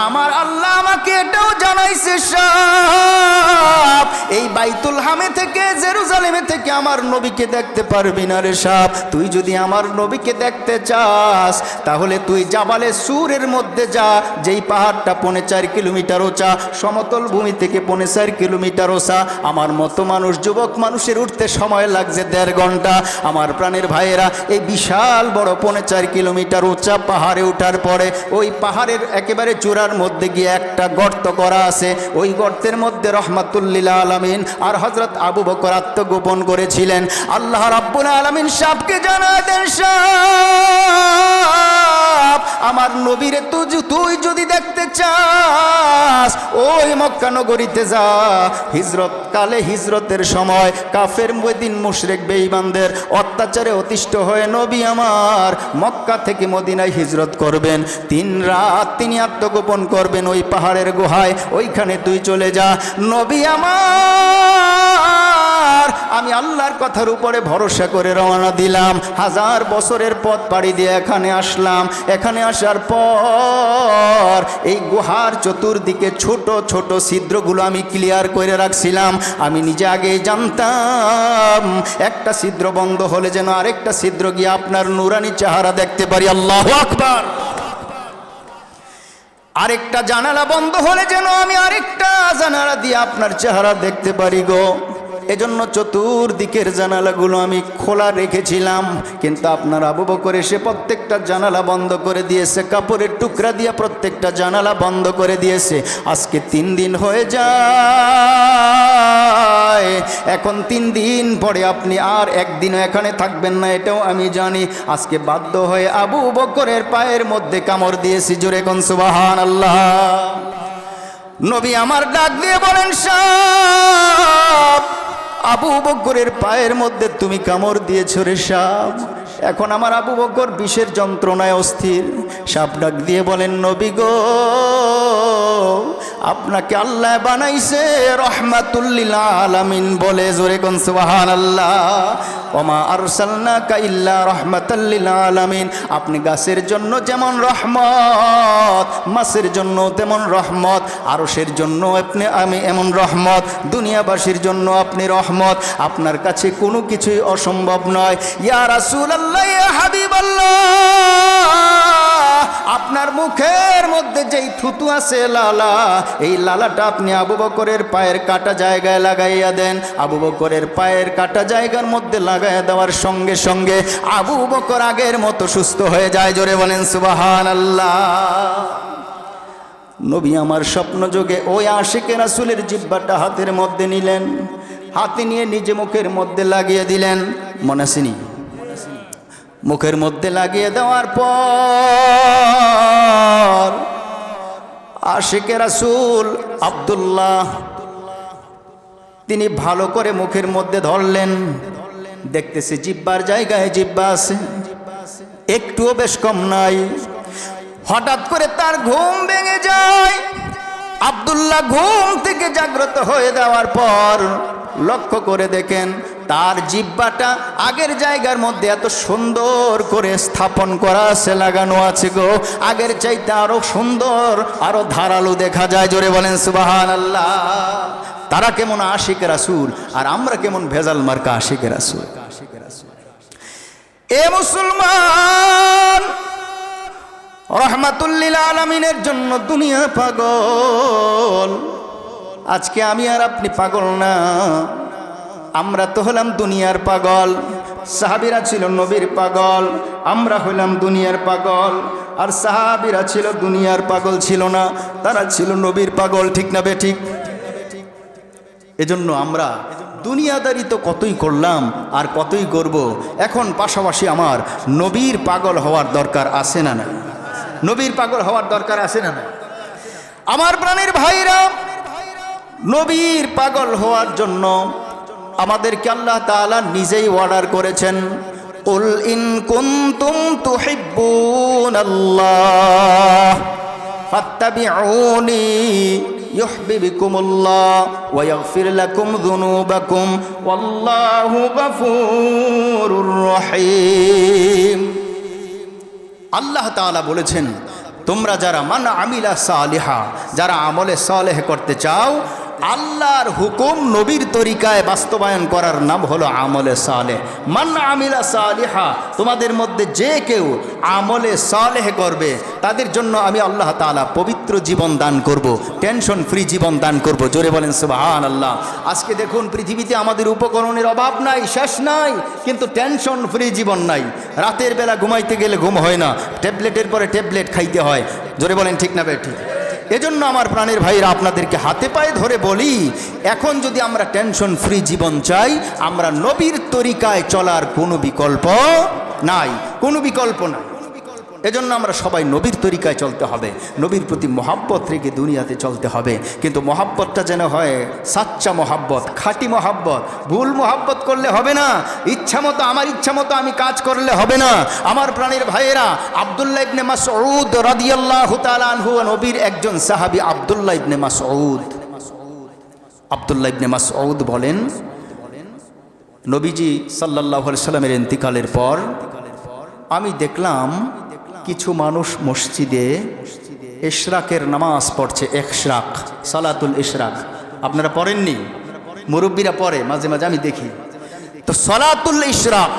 [SPEAKER 1] আমার আল্লাহ আমাকে এটাও জানাইছে, সাপ এই বাইতুল হামে থেকে জেরুজালেমে থেকে আমার নবীকে দেখতে পারবি না রে সাপ। তুই যদি আমার নবীকে দেখতে চাস তাহলে তুই জাবালে সুরের মধ্যে যা, যেই পাহাড়টা 4.5 কিলোমিটার উঁচা, সমতল ভূমি থেকে 4.5 কিলোমিটার উঁচা। আমার মতো মানুষ, যুবক মানুষের উঠতে সময় লাগছে 1.5 ঘন্টা। আমার প্রাণের ভাইয়েরা, এই বিশাল বড় 4.5 কিলোমিটার উঁচা পাহাড়ে ওঠার পরে ওই পাহাড়ের একেবারে চূড়ার মধ্যে গিয়ে একটা গর্ত করা আছে। ওই গর্তের মধ্যে রহমাতুল লিল আলামিন আর হযরত আবু বকর আত্মগোপন করেছিলেন। আল্লাহ রাব্বুল আলামিন সাপকে জানায় দেন, সাপ আমার নবীরে তুই যদি দেখতে চাস ওই মক্কা নগরীতে যা। হিজরত কালে, হিজরতের সময় কাফের মুদিন মুশরিক বেঈমানদের অত্যাচারে অতিষ্ঠ হয়ে নবী আমার মক্কা থেকে মদিনায় হিজরত করবেন। 3 রাত তিনি আত্মগোপন করবেন ওই পাহাড়ের গুহায়, ওইখানে তুই চলে যা। নবী আমার, আমি আল্লাহর কথার উপরে ভরসা করে রওনা দিলাম। 1000 বছরের পথ পাড়ি দিয়ে এখানে আসলাম। এখানে আসার পর এই গুহার চতুর্দিকে ছোট ছোট ছিদ্রগুলো আমি ক্লিয়ার করে রাখছিলাম। আমি নিজে আগেই জানতাম একটা ছিদ্র বন্ধ হলে যেন আরেকটা ছিদ্র গিয়ে আপনার নুরানি চেহারা দেখতে পারি। আল্লাহু আকবার। আরেকটা জানালা বন্ধ হলে যেন আমি আরেকটা জানালা দিয়ে আপনার চেহারা দেখতে পারি গো। এজন্য চতুর্দিকের জানালাগুলো আমি খোলা রেখেছিলাম, কিন্তু আপনার আবু বকর এসে প্রত্যেকটা জানালা বন্ধ করে দিয়েছে, কাপড়ের টুকরা দিয়ে প্রত্যেকটা জানালা বন্ধ করে দিয়েছে। আজকে 3 দিন হয়ে যায়, এখন 3 দিন পরে আপনি আর একদিনও এখানে থাকবেন না, এটাও আমি জানি। আজকে বাধ্য হয়ে আবু বকরের পায়ের মধ্যে কামড় দিয়েছি। জোরে কোন সুবহানাল্লাহ। নবী আমার ডাক দিয়ে বলেন, সাপ আবু বকরের পায়ের মধ্যে তুমি কামড় দিয়েছো রে সাপ। এখন আমার আবু বকর বিষের যন্ত্রণায় অস্থির। সাপ ডাক দিয়ে বলেন, নবী গো, আপনাকে আল্লাহ বানাইছে রহমাতুল লিল আলামিন বলে। জোরে কোন সুবহানাল্লাহ। ওমা আরসালনাকা ইল্লা রাহমাতাল লিল আলামিন। আপনি গাছের জন্য যেমন রহমত, মাছের জন্য তেমন রহমত, আরশের জন্য আমি এমন রহমত, দুনিয়াবাসীর জন্য আপনি রহমত। আপনার কাছে কোনো কিছুই অসম্ভব নয়। ইয়া রাসূলুল্লাহ, ইয়া হাবিবাল্লাহ, আপনার মুখের মধ্যে যেই থুতু আছে লালা, এই লালাটা আপনি আবু বকরের পায়ের কাটা জায়গায় লাগাইয়া দেন। আবু বকরের পায়ের কাটা জায়গার মধ্যে লাগাইয়া দেওয়ার সঙ্গে সঙ্গে আবু বকর আগের মতো সুস্থ হয়ে যায়। জোরে বলেন সুবহানাল্লাহ। নবী আমার স্বপ্ন যোগে ওই আশিকে রাসূলের জিহ্বাটা হাতের মধ্যে নিলেন, হাতে নিয়ে নিজে মুখের মধ্যে লাগিয়ে দিলেন। মনে আসেনি? মুখের মধ্যে লাগিয়ে দেওয়ার পর আশিকে রাসূল আব্দুল্লাহ তিনি ভালো করে মুখের মধ্যে ধরলেন। দেখতেছে জিহ্বার জায়গায় জিহ্বা আছে, একটুও বেশ কম নাই। হঠাৎ করে তার ঘুম ভেঙে যায়। আব্দুল্লাহ ঘুম থেকে জাগ্রত হয়ে যাওয়ার পর লক্ষ্য করে দেখেন তার জিহ্বাটা আগের জায়গার মধ্যে এত সুন্দর করে স্থাপন করা আছে, লাগানো আছে গো। আগের চাইতে আরো সুন্দর, আরো ধারালো দেখা যায়। জোরে বলেন সুবহানাল্লাহ। তারা কেমন আশিকে রাসূল আর আমরা কেমন ভেজাল মার্কা আশিকে রাসূল। এ মুসলমান, রহমাতুল লিল আলামিনের জন্য দুনিয়া পাগল। আজকে আমি আর আপনি পাগল না, আমরা তো হলাম দুনিয়ার পাগল। সাহাবীরা ছিল নবীর পাগল, আমরা হলাম দুনিয়ার পাগল। আর সাহাবীরা ছিল দুনিয়ার পাগল ছিল না, তারা ছিল নবীর পাগল। ঠিক না বেঠিক? এজন্য আমরা দুনিয়াদারি তো কতই করলাম আর কতই করব, এখন পাশাপাশি আমার নবীর পাগল হওয়ার দরকার আছে না না? নবীর পাগল হওয়ার দরকার আছে না না? আমার প্রাণের ভাইরা, নবীর পাগল হওয়ার জন্য আমাদেরকে আল্লাহ তাআলা নিজেই অর্ডার করেছেন, কুল ইন কুনতুম তুহিব্বুনাল্লাহ ফাত্তাবিউনি ইউহিব্বুকুমুল্লাহ ওয়া ইয়াগফির লাকুম যুনুবাকুম ওয়াল্লাহু গফুরুর রহিম। আল্লাহ তাআলা বলেছেন, তোমরা যারা মান আমিলা সালিহা, যারা আমলে সালেহ করতে চাও, আল্লাহর হুকুম নবীর তরিকায় বাস্তবায়ন করার নাম হলো আমলে সালেহ। মান আমিলা সালিহা, তোমাদের মধ্যে যে কেউ আমলে সালেহ করবে তাদের জন্য আমি আল্লাহ তাআলা পবিত্র জীবন দান করব, টেনশন ফ্রি জীবন দান করব। জোরে বলেন সুবহানাল্লাহ। আজকে দেখুন পৃথিবীতে আমাদের উপকরণের অভাব নাই, শেষ নাই, কিন্তু টেনশন ফ্রি জীবন নাই। রাতের বেলা ঘুমাইতে গেলে ঘুম হয় না, ট্যাবলেটের পরে ট্যাবলেট খাইতে হয়। জোরে বলেন ঠিক না ঠিক? এজন্য আমার প্রাণের ভাইরা আপনাদেরকে হাতে পায়ে ধরে বলি, এখন যদি আমরা টেনশন ফ্রি জীবন চাই, আমরা নবীর তরিকায় চলার কোনো বিকল্প নাই, কোনো বিকল্প নাই। এজন্য আমরা সবাই নবীর তরিকায় চলতে হবে, নবীর প্রতি মহাব্বত রেখে দুনিয়াতে চলতে হবে। কিন্তু মহাব্বতটা যেন হয় সাচ্চা মহাব্বত, খাঁটি মহাব্বত। ভুল মহাব্বত করলে হবে না, ইচ্ছা মতো আমার ইচ্ছা মতো আমি কাজ করলে হবে না। আমার প্রাণের ভাইয়েরা, আব্দুল্লাহ ইবনে মাসউদ রাদিয়াল্লাহু তাআলা আনহু, নবীর একজন সাহাবী আব্দুল্লাহ ইবনে মাসউদ। আব্দুল্লাহ ইবনে মাসউদ বলেন, নবীজি সাল্লাল্লাহু আলাইহি সাল্লামের ইন্তিকালের পর আমি দেখলাম কিছু মানুষ মসজিদে ইশরাকের নামাজ পড়ছে। ইশরাক, সালাতুল ইশরাক আপনারা পড়েননি? মুরব্বীরা পড়ে মাঝে মাঝে, আমি দেখি। তো সালাতুল ইশরাক,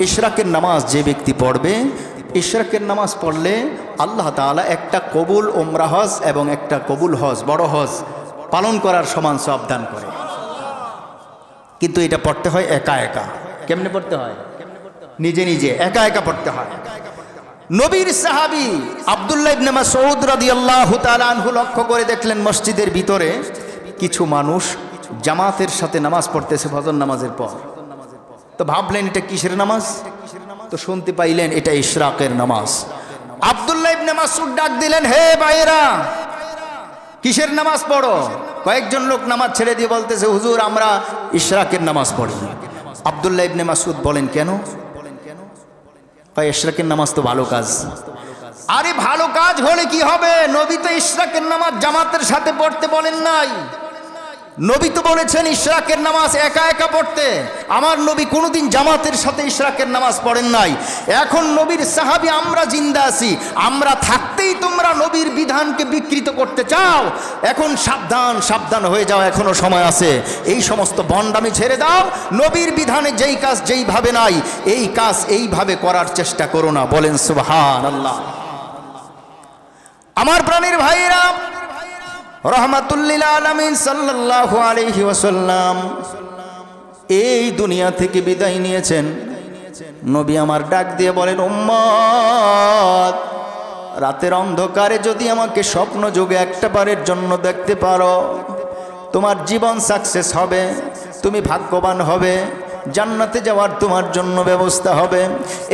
[SPEAKER 1] ইশরাকের নামাজ যে ব্যক্তি পড়বে, ইশরাকের নামাজ পড়লে আল্লাহ তাআলা একটা কবুল উমরা হজ এবং একটা কবুল হজ, বড় হজ পালন করার সমান সওয়াব দান করে। কিন্তু এটা পড়তে হয় একা একা। কেমনে পড়তে হয়? নিজে নিজে একা একা পড়তে হয়। নবীর সাহাবী আব্দুল্লাহ ইবনে মাসউদ রাদিয়াল্লাহু তাআলা আনহু লক্ষ্য করে দেখলেন মসজিদের ভিতরে কিছু মানুষ জামাতের সাথে নামাজ পড়তেছে ফজর নামাজের পর। তো ভাবলেন এটা কিসের নামাজ? তো শুনতে পাইলেন এটা ইশরাকের নামাজ। আব্দুল্লাহ ইবনে মাসউদ ডাক দিলেন, হে ভাইয়েরা, কিসের নামাজ পড়ো? কয়েকজন লোক নামাজ ছেড়ে দিয়ে বলতেছে, হুজুর আমরা ইশরাকের নামাজ পড়ি। আব্দুল্লাহ ইবনে মাসউদ বলেন, কেন? ইশরাকের নামাজ তো ভালো কাজ। আরে ভালো কাজ হলে কি হবে? নবী তো ইশরাকের নামাজ জামাতের সাথে পড়তে বলেন নাই। নবী তো বলেছেন ইশরাকের নামাজ একা একা পড়তে। আমার নবী কোনোদিন জামাতের সাথে ইশরাকের নামাজ পড়েন নাই। এখন নবীর সাহাবী আমরা জিন্দা আছি, আমরা থাকতেই তোমরা নবীর বিধানকে বিকৃত করতে চাও। এখন সাবধান, সাবধান হয়ে যাও, এখনো সময় আছে। এই সমস্ত ভণ্ডামি ছেড়ে দাও। নবীর বিধানে যেই কাজ যেইভাবে নাই, এই কাজ এইভাবে করার চেষ্টা করো না। বলেন সুবহানাল্লাহ। আমার প্রাণের ভাইয়েরা, রহমাতুল্লিল আলামিন সাল্লাল্লাহু আলাইহি ওয়াসাল্লাম এই দুনিয়া থেকে বিদায় নিয়েছেন। নবী আমার ডাক দিয়ে বলেন, উম্মত, রাতের অন্ধকারে যদি আমাকে স্বপ্ন যোগে একটা বারের জন্য দেখতে পারো, তোমার জীবন সাকসেস হবে, তুমি ভাগ্যবান হবে, জান্নাতে যাওয়ার তোমার জন্য ব্যবস্থা হবে।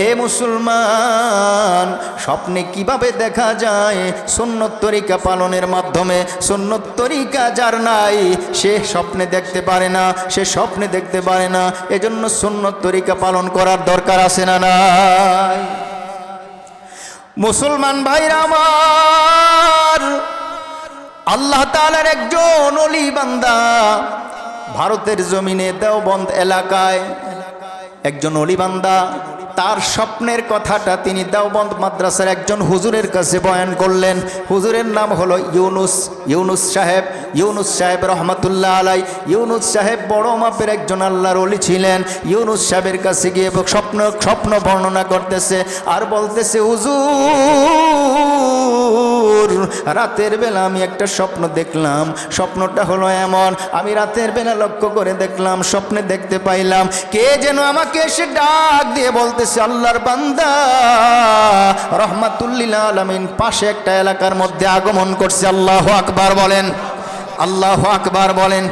[SPEAKER 1] এ মুসলমান, স্বপ্নে কিভাবে দেখা যায়? সুন্নত তরিকা পালনের মাধ্যমে। সুন্নত তরিকা যার নাই, সে স্বপ্নে দেখতে পারে না, সে স্বপ্নে দেখতে পারে না। এজন্য সুন্নত তরিকা পালন করার দরকার আছে না নাই? মুসলমান ভাইরা আমার, আল্লাহ তাআলার একজন ওলি বান্দা ভারতের জমিনে দেওবন্দ এলাকায় একজন ওলি বান্দা, তার স্বপ্নের কথাটা তিনি দেওবন্দ মাদ্রাসার একজন হুজুরের কাছে বয়ান করলেন। হুজুরের নাম হলো ইউনুস সাহেব রহমাতুল্লাহ আলাই। ইউনুস সাহেব বড় মাপের একজন আল্লাহর ওলি ছিলেন। ইউনুস সাহেবের কাছে গিয়ে স্বপ্ন বর্ণনা করতেছে আর বলতেছে, হুজুর, রাতের বেলা আমি একটা স্বপ্ন দেখলাম। স্বপ্নটা হলো এমন, আমি রাতের বেলা লক্ষ্য করে দেখলাম, স্বপ্নে দেখতে পাইলাম কে যেন আমাকে এসে ডাক দিয়ে বলতেছে, আল্লাহর বান্দা রহমাতুল্লিল আলামিন পাশে একটা এলাকার মধ্যে আগমন করছে। আল্লাহু আকবার বলেন, আল্লাহু আকবার বলেন।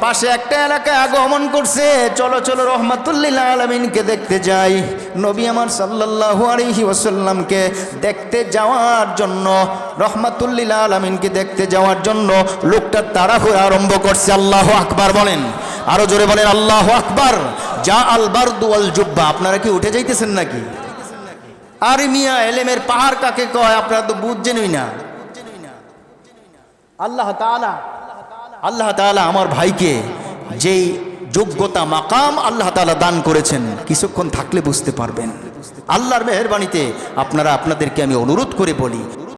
[SPEAKER 1] পাশে একটা এলাকায় আগমন করছে, চলো চলো রহমাতুল্লিল আলামিনকে দেখতে যাই। নবী আমার সাল্লাল্লাহু আলাইহি ওয়াসাল্লামকে দেখতে যাওয়ার জন্য, রহমাতুল্লিল আলামিনকে দেখতে যাওয়ার জন্য লোকটা তাড়াহুড়া আরম্ভ করছে। আল্লাহু আকবার বলেন, আরো জোরে বলেন আল্লাহু আকবার। যা আল বারদু ওয়াল জুব্বা, আপনারা কি উঠে যাইতেছেন নাকি? আরে মিয়া, এলেমের পাহাড় কাকে কয় আপনারা তো বুঝছেনই না। আল্লাহ তাআলা আমার ভাইকে যেই যোগ্যতা মাকাম আল্লাহ তাআলা দান করেছেন, কিছুক্ষণ থাকলে বুঝতে পারবেন। আল্লাহর মেহেরবানিতে আপনাদেরকে আমি অনুরোধ করে বলি,